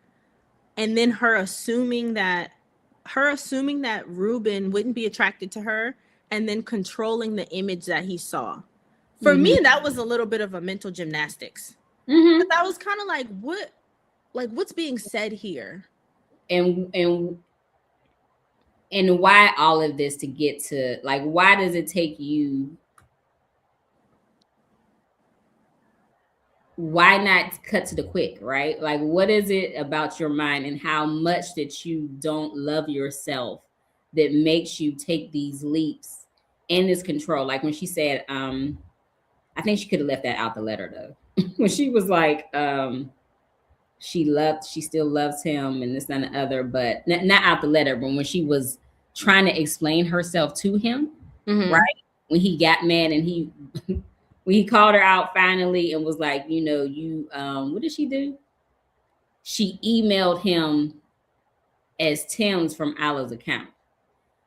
and then her assuming that Ruben wouldn't be attracted to her, and then controlling the image that he saw. For Mm-hmm. me, that was a little bit of a mental gymnastics. But Mm-hmm. that was kind of like what's being said here? And why all of this to get to, like, why does it take you, why not cut to the quick, right? Like, what is it about your mind and how much that you don't love yourself that makes you take these leaps and this control? Like when she said, I think she could have left that out the letter though. When she was like, she still loves him and this and the other, but not out the letter, but when she was trying to explain herself to him, Mm-hmm. right? When he got mad and he when he called her out finally and was like, you what did she do? She emailed him as Tim's from Allah's account.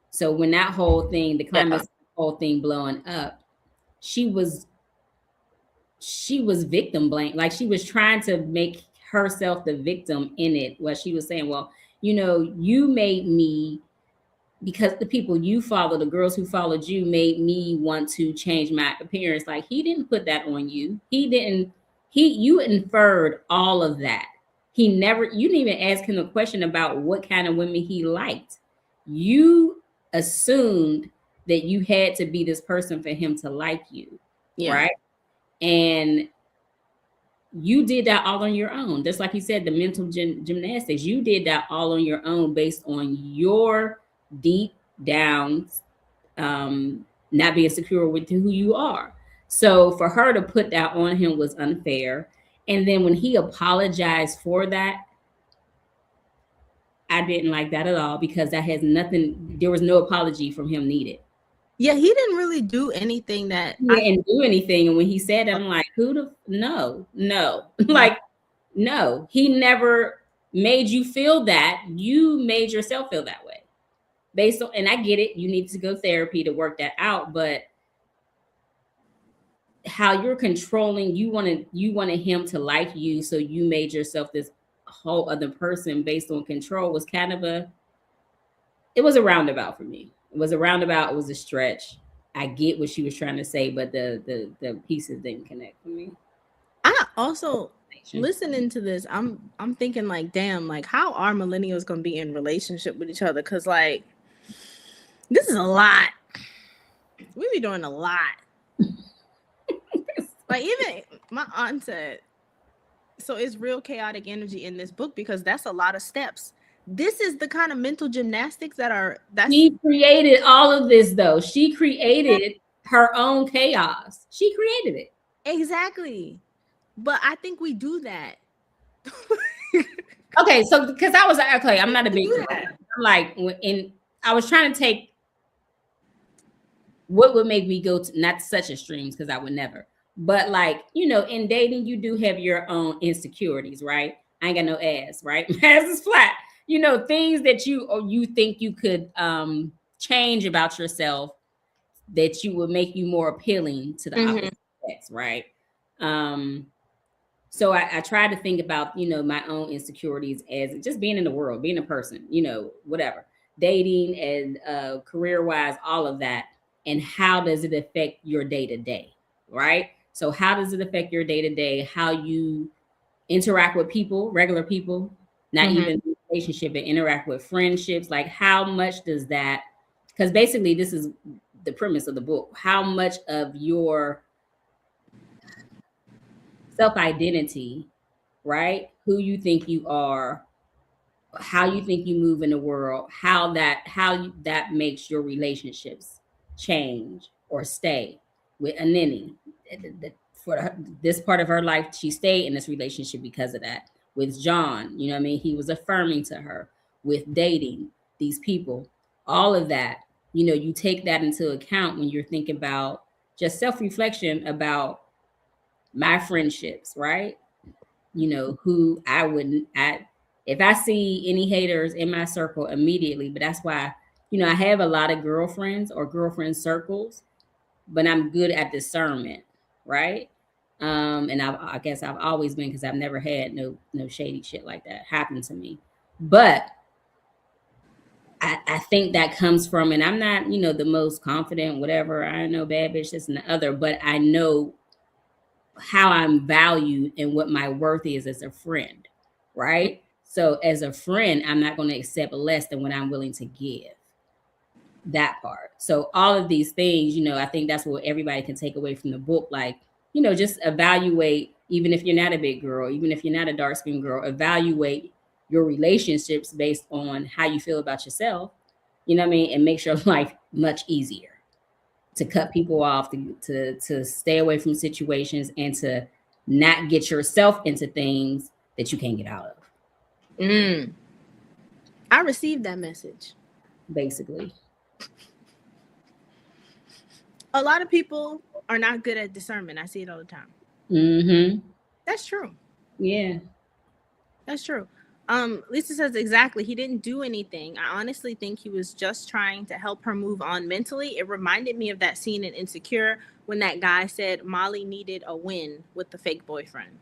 So when that whole thing, the Yeah. climax of the whole thing blowing up, she was victim blamed. Like she was trying to make herself the victim in it. Where she was saying, well, you made me, because the people you follow, the girls who followed you, made me want to change my appearance. Like he didn't put that on you. He didn't. You inferred all of that. You didn't even ask him a question about what kind of women he liked. You assumed that you had to be this person for him to like you, Yeah. right? And you did that all on your own. Just like you said, the mental gymnastics, you did that all on your own based on your deep down not being secure with who you are. So for her to put that on him was unfair. And then when he apologized for that, I didn't like that at all, because that has nothing, there was no apology from him needed. Yeah, he didn't really do anything that He didn't do anything. And when he said that, I'm like, no. Like, no, he never made you feel that. You made yourself feel that way. Based on, and I get it, you need to go therapy to work that out, but how you're controlling, you wanted him to like you, so you made yourself this whole other person based on control, was kind of it was a roundabout for me. It was a roundabout, it was a stretch. I get what she was trying to say, but the pieces didn't connect for me. I also, listening to this, I'm thinking like, damn, like how are millennials gonna be in relationship with each other? Cause like this is a lot. We be doing a lot. Like even my aunt said, so it's real chaotic energy in this book because that's a lot of steps. This is the kind of mental gymnastics She created all of this though. She created her own chaos. She created it. exactly. But I think we do that. Okay, so because I was okay, I'm not a big fan. I'm like, I was trying to take what would make me go to not such extremes, because I would never. But like, in dating, you do have your own insecurities, right? I ain't got no ass, right? My ass is flat. you know, things that you think you could change about yourself that you would make you more appealing to the opposite sex, right? So I try to think about, you know, my own insecurities as just being in the world, being a person, you know, whatever, dating and career wise, all of that. And how does it affect your day to day, right? So how does it affect your day to day? How you interact with people, regular people, not even relationship, but interact with friendships. Like how much does that? Because basically, this is the premise of the book. How much of your self-identity, right? Who you think you are, how you think you move in the world, that makes your relationships change or stay. With Anini, for this part of her life, she stayed in this relationship because of that. With John, you know what I mean? He was affirming to her. With dating these people, all of that, you know, you take that into account when you're thinking about just self-reflection about my friendships, right? You know, who I wouldn't, if I see any haters in my circle immediately, but that's why, you know, I have a lot of girlfriends or girlfriend circles, but I'm good at discernment, right? And I guess I've always been, because I've never had no shady shit like that happen to me. But I think that comes from, and I'm not, you know, the most confident, whatever. I know bad bitch, this and the other, but I know how I'm valued and what my worth is as a friend, right? So as a friend, I'm not going to accept less than what I'm willing to give. That part. So all of these things, you know, I think that's what everybody can take away from the book. Like, you know, just evaluate, even if you're not a big girl, even if you're not a dark skinned girl, evaluate your relationships based on how you feel about yourself, you know what I mean? And make your life much easier to cut people off, to stay away from situations, and to not get yourself into things that you can't get out of. I received that message. Basically. A lot of people are not good at discernment. I see it all the time. That's true. Yeah. That's true. Lisa says exactly. He didn't do anything. I honestly think he was just trying to help her move on mentally. It reminded me of that scene in Insecure when that guy said Molly needed a win with the fake boyfriend.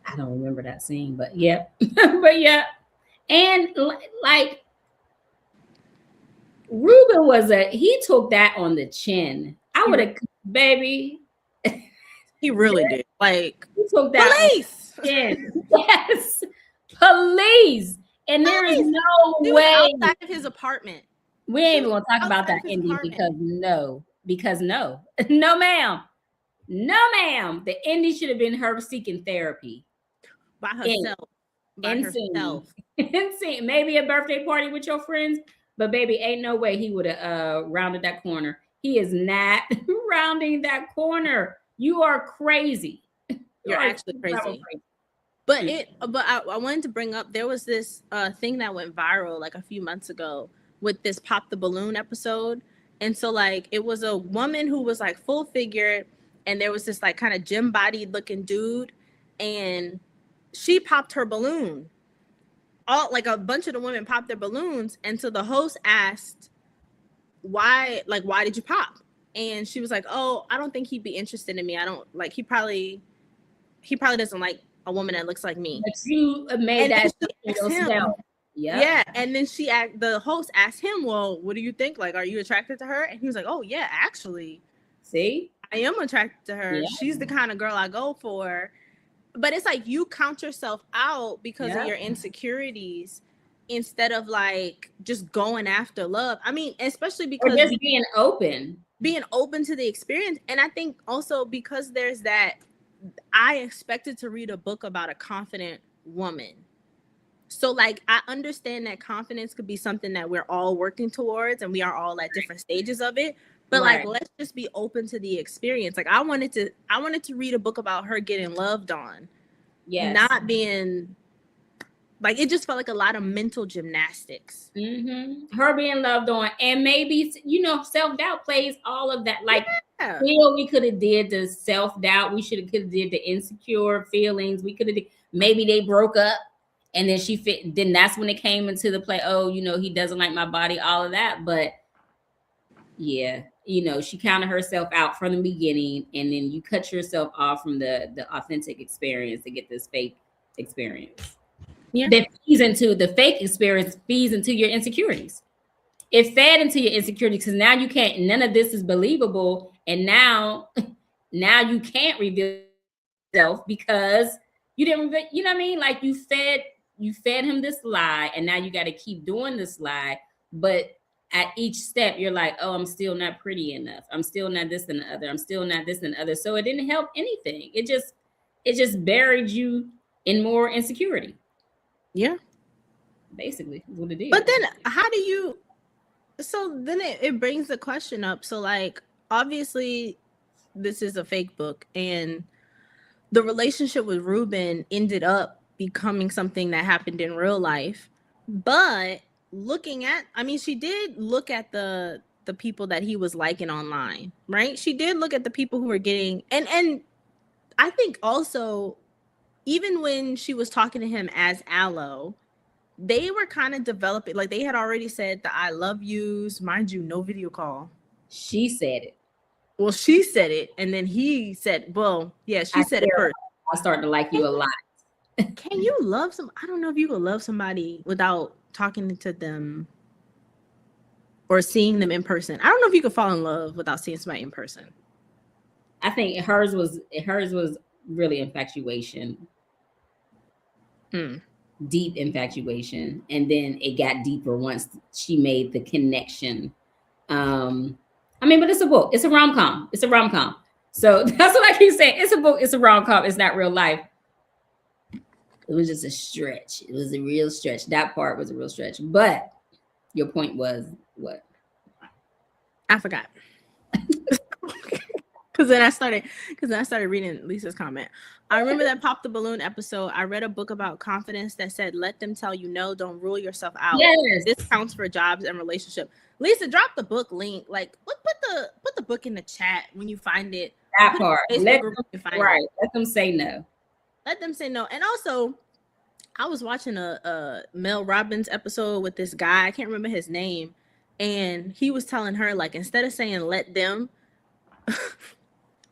I don't remember that scene, but yeah. But yeah. And like Ruben he took that on the chin. I would have, baby. He really did. Like, he took that police. Yes. Police. And there is no way. Outside of his apartment. We ain't even gonna talk about that ending because no, ma'am. No, ma'am. The ending should have been her seeking therapy. By herself. Insane. Maybe a birthday party with your friends, but baby, ain't no way he would have rounded that corner. He is not rounding that corner. You are crazy. You're actually crazy. But I wanted to bring up, there was this thing that went viral like a few months ago with this Pop the Balloon episode. And so like it was a woman who was like full figured, and there was this like kind of gym bodied looking dude, and she popped her balloon. All like a bunch of the women popped their balloons, and so the host asked, why did you pop? And she was like, oh, I don't think he'd be interested in me. I don't like, he probably doesn't like a woman that looks like me. But you made that yourself. Yeah. And then the host asked him, well, what do you think? Like, are you attracted to her? And he was like, oh yeah, actually. See? I am attracted to her. Yeah. She's the kind of girl I go for. But it's like you count yourself out because of your insecurities instead of like just going after love. I mean, especially because or just being open to the experience. And I think also because there's that, I expected to read a book about a confident woman. So like, I understand that confidence could be something that we're all working towards, and we are all at different stages of it. But like, let's just be open to the experience. Like I wanted to read a book about her getting loved on. Yes. Not being like, it just felt like a lot of mental gymnastics. Her being loved on, and maybe, you know, self-doubt plays all of that. Like, we could have did the self-doubt. We could have did the insecure feelings. We could have maybe they broke up And then then that's when it came into the play. Oh, he doesn't like my body, all of that. But yeah, she counted herself out from the beginning, and then you cut yourself off from the authentic experience to get this fake experience. Yeah. That feeds into the fake experience, feeds into your insecurities. It fed into your insecurities because now you can't, none of this is believable. And now you can't reveal yourself because you didn't, you know what I mean? Like you fed him this lie, and now you got to keep doing this lie. But at each step, you're like, oh, I'm still not pretty enough. I'm still not this and the other. I'm still not this and the other. So it didn't help anything. It just buried you in more insecurity. Yeah. Basically, is what it is. But then how do you, so then it brings the question up. So like, obviously this is a fake book, and the relationship with Ruben ended up becoming something that happened in real life. But she did look at the people that he was liking online, right? She did look at the people who were getting, and I think also, even when she was talking to him as Aloe, they were kind of developing, like they had already said the I love yous, mind you, no video call. She said it. Well, she said it, and then he said, well, yeah, she said it first. I started to like you a lot. Can you love I don't know if you could love somebody without talking to them or seeing them in person. I don't know if you could fall in love without seeing somebody in person. I think hers was really infatuation. Deep infatuation, and then it got deeper once she made the connection. But it's a book. It's a rom-com. It's a rom-com. So that's what I keep saying. It's a book. It's a rom-com. It's not real life. It was just a stretch. It was a real stretch. That part was a real stretch. But your point was what? I forgot. Because then I started reading Lisa's comment. I remember that Pop the Balloon episode. I read a book about confidence that said, let them tell you no, don't rule yourself out. Yes. This counts for jobs and relationship. Lisa, drop the book link. Like, put the book in the chat when you find it. That part. Let them say no. Let them say no. And also, I was watching a Mel Robbins episode with this guy. I can't remember his name. And he was telling her, like, instead of saying let them,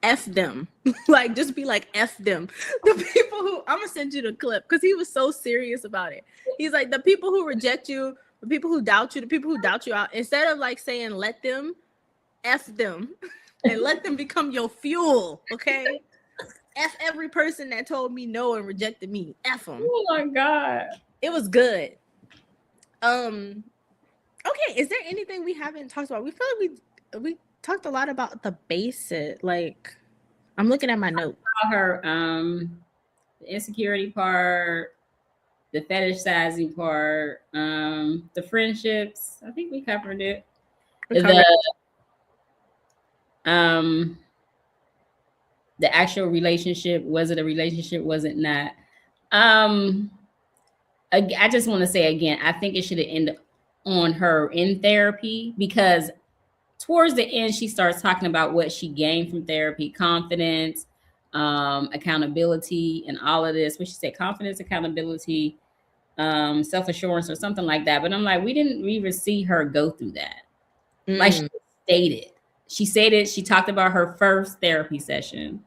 F them. Like, just be like, F them. The people who, I'm going to send you the clip because he was so serious about it. He's like, the people who reject you, the people who doubt you, the people who doubt you out, instead of like saying let them, F them. And let them become your fuel, okay? F every person that told me no and rejected me. F them. Oh my God. It was good. Okay, is there anything we haven't talked about? We feel like we talked a lot about the basic. Like, I'm looking at my note. Her the insecurity part, the fetishizing part, the friendships. I think we covered it. The actual relationship, was it a relationship? Was it not? I just want to say again, I think it should have ended on her in therapy, because towards the end, she starts talking about what she gained from therapy: confidence, accountability, and all of this. What she said, confidence, accountability, self-assurance, or something like that. But I'm like, we didn't even see her go through that. Like she stated, she talked about her first therapy session.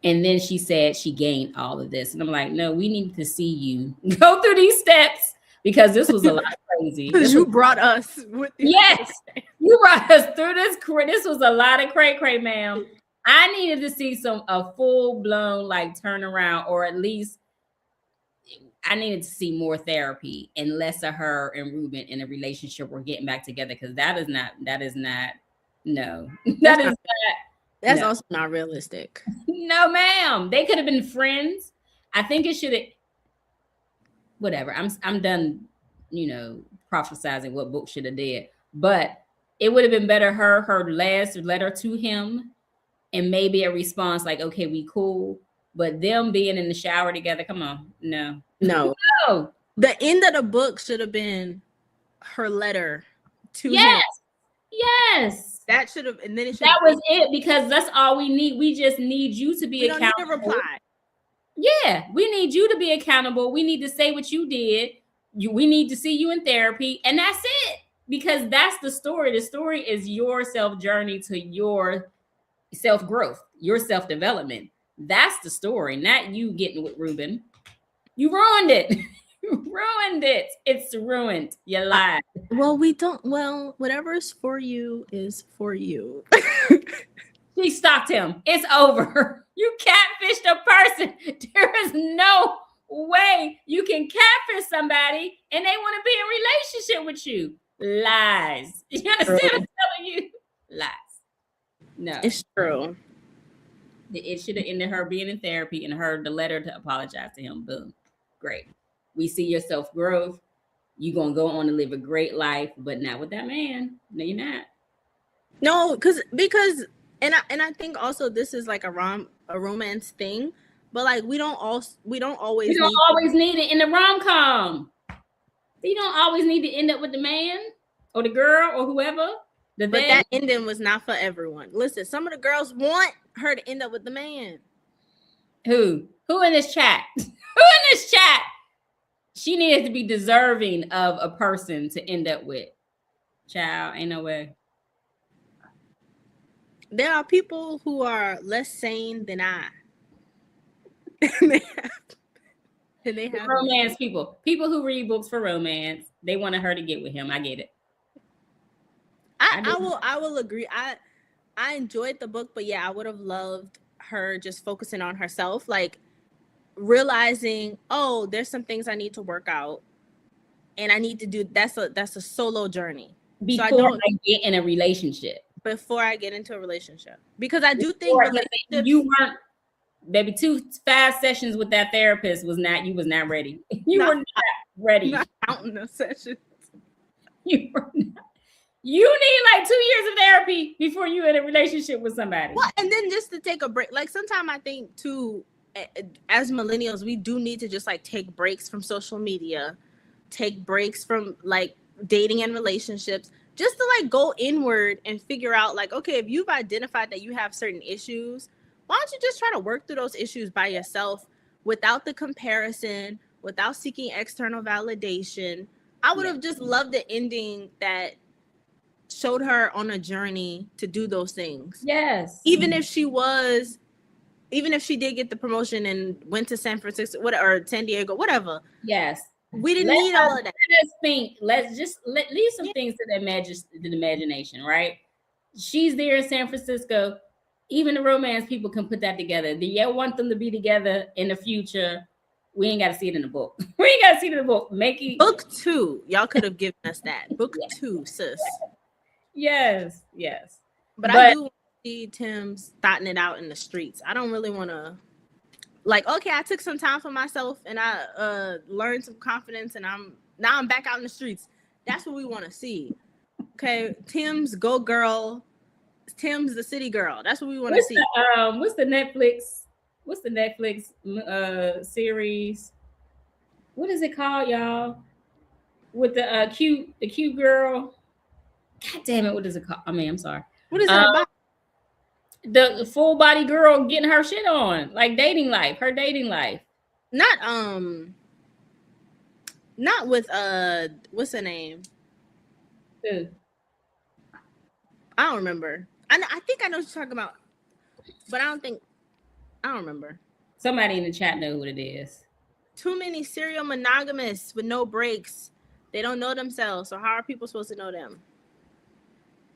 And then she said she gained all of this. And I'm like, no, we need to see you go through these steps, because this was a lot crazy. Because you brought us with you. Yes, you brought us through this. This was a lot of cray, ma'am. I needed to see a full-blown like turnaround, or at least I needed to see more therapy and less of her and Ruben in a relationship or getting back together, because that is not no. That's also not realistic. No, ma'am. They could have been friends. I think it should have. Whatever. I'm done, prophesizing what book should have did. But it would have been better her last letter to him, and maybe a response like, okay, we cool. But them being in the shower together, come on. No. The end of the book should have been her letter to him. Yes. That should have, and then that was it, because that's all we need. We just need you to be accountable. Don't need to reply. Yeah, we need you to be accountable. We need to say what you did. We need to see you in therapy, and that's it. Because that's the story. The story is your self journey to your self growth, your self development. That's the story, not you getting with Ruben. You ruined it. You ruined it. It's ruined. You lied. Well, we don't. Well, whatever is for you is for you. She stopped him. It's over. You catfished a person. There is no way you can catfish somebody and they want to be in relationship with you. Lies. You understand what I'm telling you? Lies. No. It's true. It should have ended her being in therapy and her the letter to apologize to him. Boom. Great. We see your self growth. You're gonna go on to live a great life, but not with that man. No, you're not. No, because and I think also this is like a romance thing, but like we don't always need it in the rom-com. You don't always need to end up with the man or the girl or whoever. But that ending was not for everyone. Listen, some of the girls want her to end up with the man. Who in this chat? Who in this chat? She needed to be deserving of a person to end up with. Child, ain't no way. There are people who are less sane than I. and they have romance people who read books for romance. They wanted her to get with him. I get it. I will agree. I enjoyed the book, but yeah, I would have loved her just focusing on herself, like realizing, oh, there's some things I need to work out, and I need to do. That's a solo journey. Before I get in a relationship. Before I get into a relationship, because I do think you weren't. Baby, 2 fast sessions with that therapist you was not ready. You were not ready. Not counting those sessions. You were not. You need like 2 years of therapy before you're in a relationship with somebody. Well, and then just to take a break. Like sometimes I think too, as millennials, we do need to just like take breaks from social media, take breaks from like dating and relationships, just to like go inward and figure out like, okay, if you've identified that you have certain issues, why don't you just try to work through those issues by yourself without the comparison, without seeking external validation? I would have just loved the ending that showed her on a journey to do those things. Yes. Even if she did get the promotion and went to San Francisco, or San Diego, whatever. Yes. We didn't need all of that. Let's think. Let's just leave some things to the imagination, right? She's there in San Francisco. Even the romance people can put that together. Do you want them to be together in the future? We ain't got to see it in the book. We ain't got to see it in the book. Book 2. Y'all could have given us that. Book 2, sis. Yes. But I do see Tim's thotting it out in the streets. I don't really want to, like, okay, I took some time for myself and I learned some confidence and I'm back out in the streets. That's what we want to see. Okay, Tim's go girl. Tim's the city girl. That's what we want to see. What's the Netflix series? What is it called, y'all? With the cute girl. God damn it! What is it called? I mean, I'm sorry. What is it about? The full body girl getting her shit on, like dating life, her dating life. Not with what's her name? Who? I don't remember. I think I know what you're talking about, but I don't remember. Somebody in the chat know what it is. Too many serial monogamists with no breaks. They don't know themselves. So how are people supposed to know them?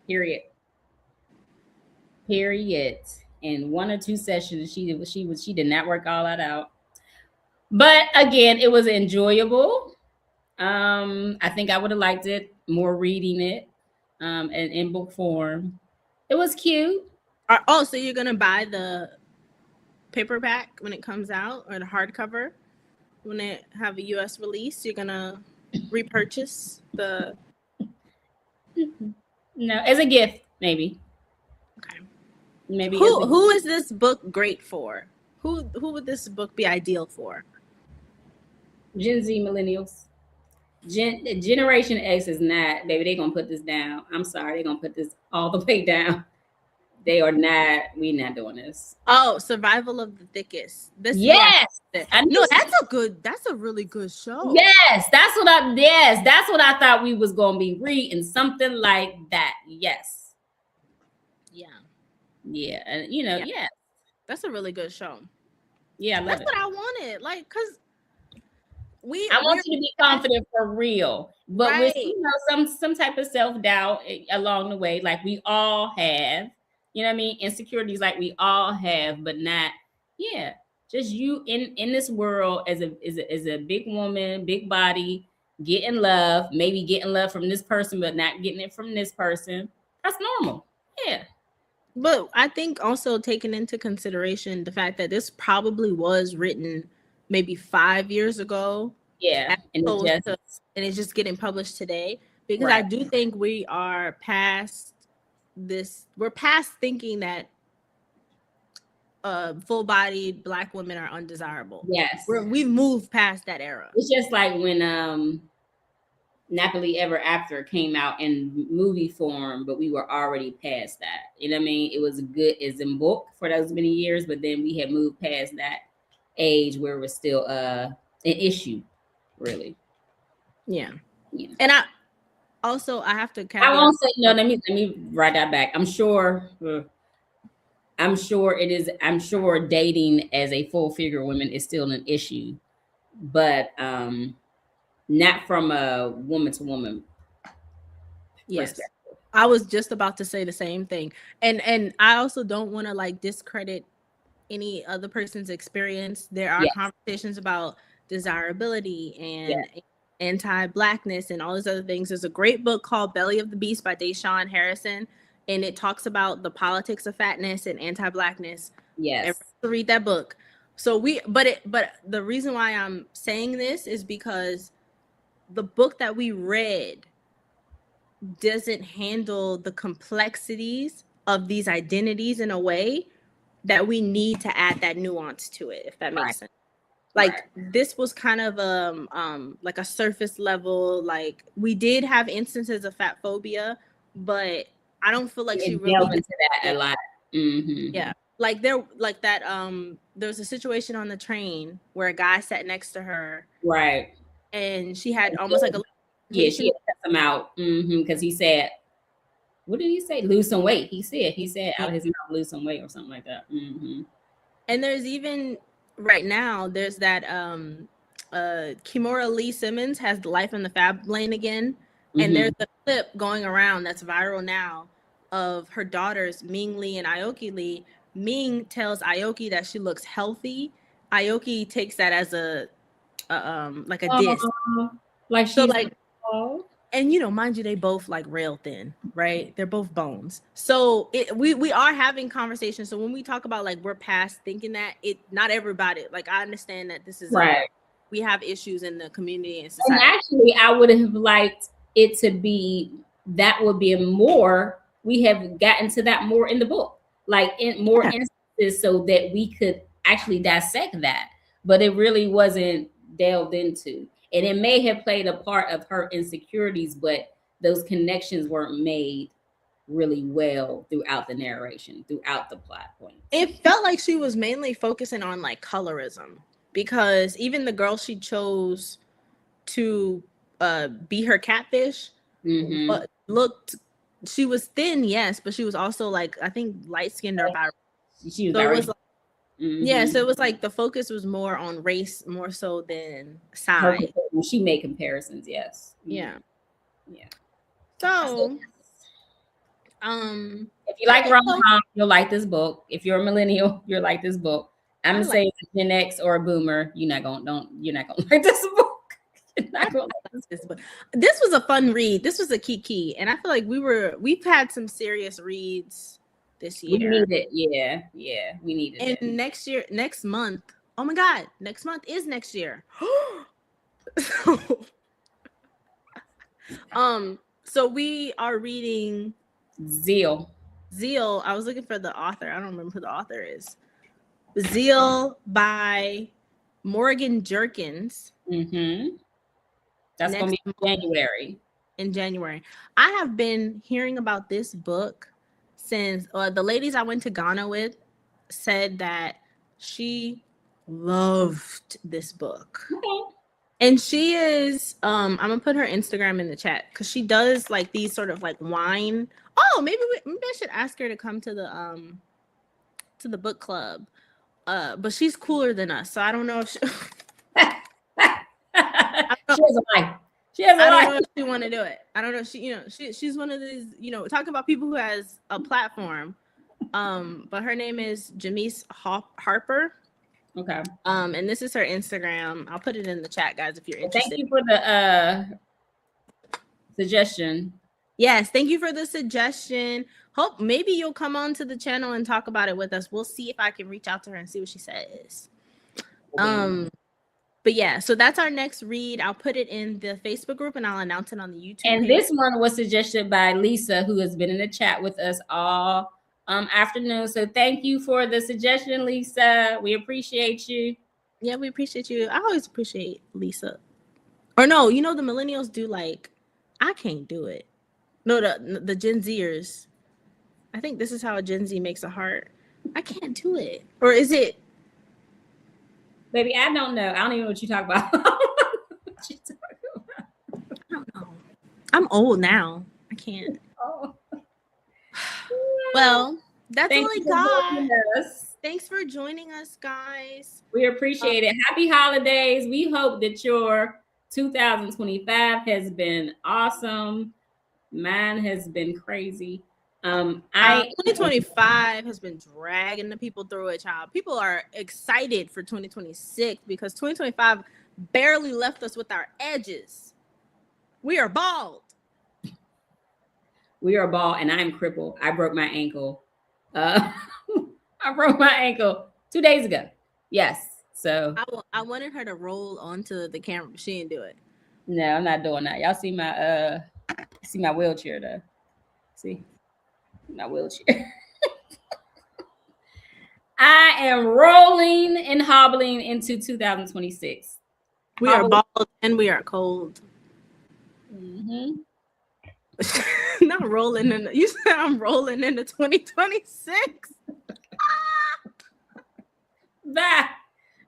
Period. In 1 or 2 sessions, she did not work all that out. But again, it was enjoyable. I think I would have liked it more reading it, and in book form. It was cute. Oh, so you're gonna buy the paperback when it comes out, or the hardcover when they have a U.S. release? You're gonna repurchase the. No, as a gift, maybe. Okay. Maybe. Who is this book great for? Who would this book be ideal for? Gen Z millennials. Generation X is not, baby. They're gonna put this down. I'm sorry, they're gonna put this all the way down. They are not. We're not doing this. Oh, Survival of the Thickest. This, Yes, no, that's a really good show. Yes, that's what I. Yes, that's what I thought we was gonna be reading, something like that. Yes. Yeah. Yeah, and yeah. That's a really good show. Yeah, I love that's it. what I wanted. Like, cause I want you to be confident for real, but with some type of self-doubt along the way, like we all have. You know what I mean? Insecurities like we all have, but not. Yeah, just you in this world as a big woman, big body, getting love, maybe getting love from this person, but not getting it from this person. That's normal. Yeah. But I think also taking into consideration the fact that this probably was written maybe 5 years ago. Yeah, and it's just getting published today, because I do think we are past this. We're past thinking that full-bodied Black women are undesirable. Yes, we've moved past that era. It's just like when Napoli Ever After came out in movie form, but we were already past that. You know what I mean? It was good as in book for those many years, but then we had moved past that age where it was still an issue, really. Yeah. And I have to I won't say no. Let me write that back. I'm sure it is. I'm sure dating as a full figure woman is still an issue, but not from a woman to woman. Yes. I was just about to say the same thing. And I also don't want to like discredit any other person's experience. There are conversations about desirability and anti-Blackness and all those other things. There's a great book called Belly of the Beast by Deshaun Harrison, and it talks about the politics of fatness and anti-Blackness. Yes. Read that book. So but the reason why I'm saying this is because the book that we read doesn't handle the complexities of these identities in a way that we need to add that nuance to it, if that makes sense. Like this was kind of like a surface level. Like we did have instances of fat phobia, but I don't feel like she really delved into that a lot. Mm-hmm. Yeah, like there's a situation on the train where a guy sat next to her, right, and she had almost like a she had cut him out because he said, what did he say? Lose some weight. He said out of his mouth, lose some weight or something like that. Mm-hmm. And there's even right now, there's that Kimora Lee Simmons has Life in the Fab Lane again. And there's a clip going around that's viral now of her daughters, Ming Lee and Aoki Lee. Ming tells Aoki that she looks healthy. Aoki takes that as a diss. Like so like, and mind you, they both like rail thin, right? They're both bones. So we are having conversations. So when we talk about like we're past thinking that, not everybody, like I understand that this is right. We have issues in the community and society. And actually, I would have liked it to be that would be more. We have gotten to that more in the book, like in more instances, so that we could actually dissect that. But it really wasn't delved into. And it may have played a part of her insecurities, but those connections weren't made really well throughout the narration, throughout the plot point. It felt like she was mainly focusing on like colorism, because even the girl she chose to be her catfish, but she was thin, yes, but she was also like, I think light-skinned or about. She was very. Yeah, so it was like the focus was more on race more so than size. She made comparisons, yes. Yeah. Yeah. So, if you like rom-com, you'll like this book. If you're a millennial, you'll like this book. I'm gonna say a Gen X or a boomer, you're not gonna like this book. You're not gonna like this book. This was a fun read. This was a key, and I feel like we've had some serious reads this year. We need it. Yeah, we need it. And next month, oh my God, next month is next year. So we are reading Zeal. I was looking for the author. I don't remember who the author is. Zeal by Morgan Jerkins. That's going to be in January. I have been hearing about this book since the ladies I went to Ghana with said that she loved this book. Okay. And she is I'm gonna put her Instagram in the chat because she does like these sort of like wine. Oh, maybe I should ask her to come to the book club. But she's cooler than us, so I don't know if she, She has a life. She has a I don't life. know if she want to do it. I don't know. She's one of these, talk about people who has a platform. But her name is Jamise Harper. Okay. And this is her Instagram. I'll put it in the chat, guys, if you're interested. Thank you for the suggestion. Yes, thank you for the suggestion. Hope maybe you'll come on to the channel and talk about it with us. We'll see if I can reach out to her and see what she says. But yeah, so that's our next read. I'll put it in the Facebook group and I'll announce it on the YouTube and page. This one was suggested by Lisa, who has been in the chat with us all afternoon. So thank you for the suggestion, Lisa. We appreciate you. Yeah, we appreciate you. I always appreciate Lisa. Or no, the millennials do like, I can't do it. No, the Gen Zers. I think this is how a Gen Z makes a heart. I can't do it. Or is it? Baby, I don't know. I don't even know what you talk about. I don't know. I'm old now. I can't. Oh. Well, that's all I got. Thanks for joining us, guys. We appreciate it. Happy holidays. We hope that your 2025 has been awesome. Mine has been crazy. 2025 has been dragging the people through it, child. People are excited for 2026 because 2025 barely left us with our edges. We are bald. We are bald, and I'm crippled. I broke my ankle. I broke my ankle 2 days ago. Yes. So I wanted her to roll onto the camera, but she didn't do it. No, I'm not doing that. Y'all see my wheelchair though. See my wheelchair. I am rolling and hobbling into 2026. We are bald and we are cold. Mm-hmm. Not rolling in. You said I'm rolling into 2026. Bye.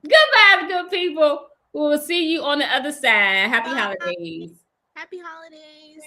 Goodbye, good people. We will see you on the other side. Happy holidays. Happy holidays.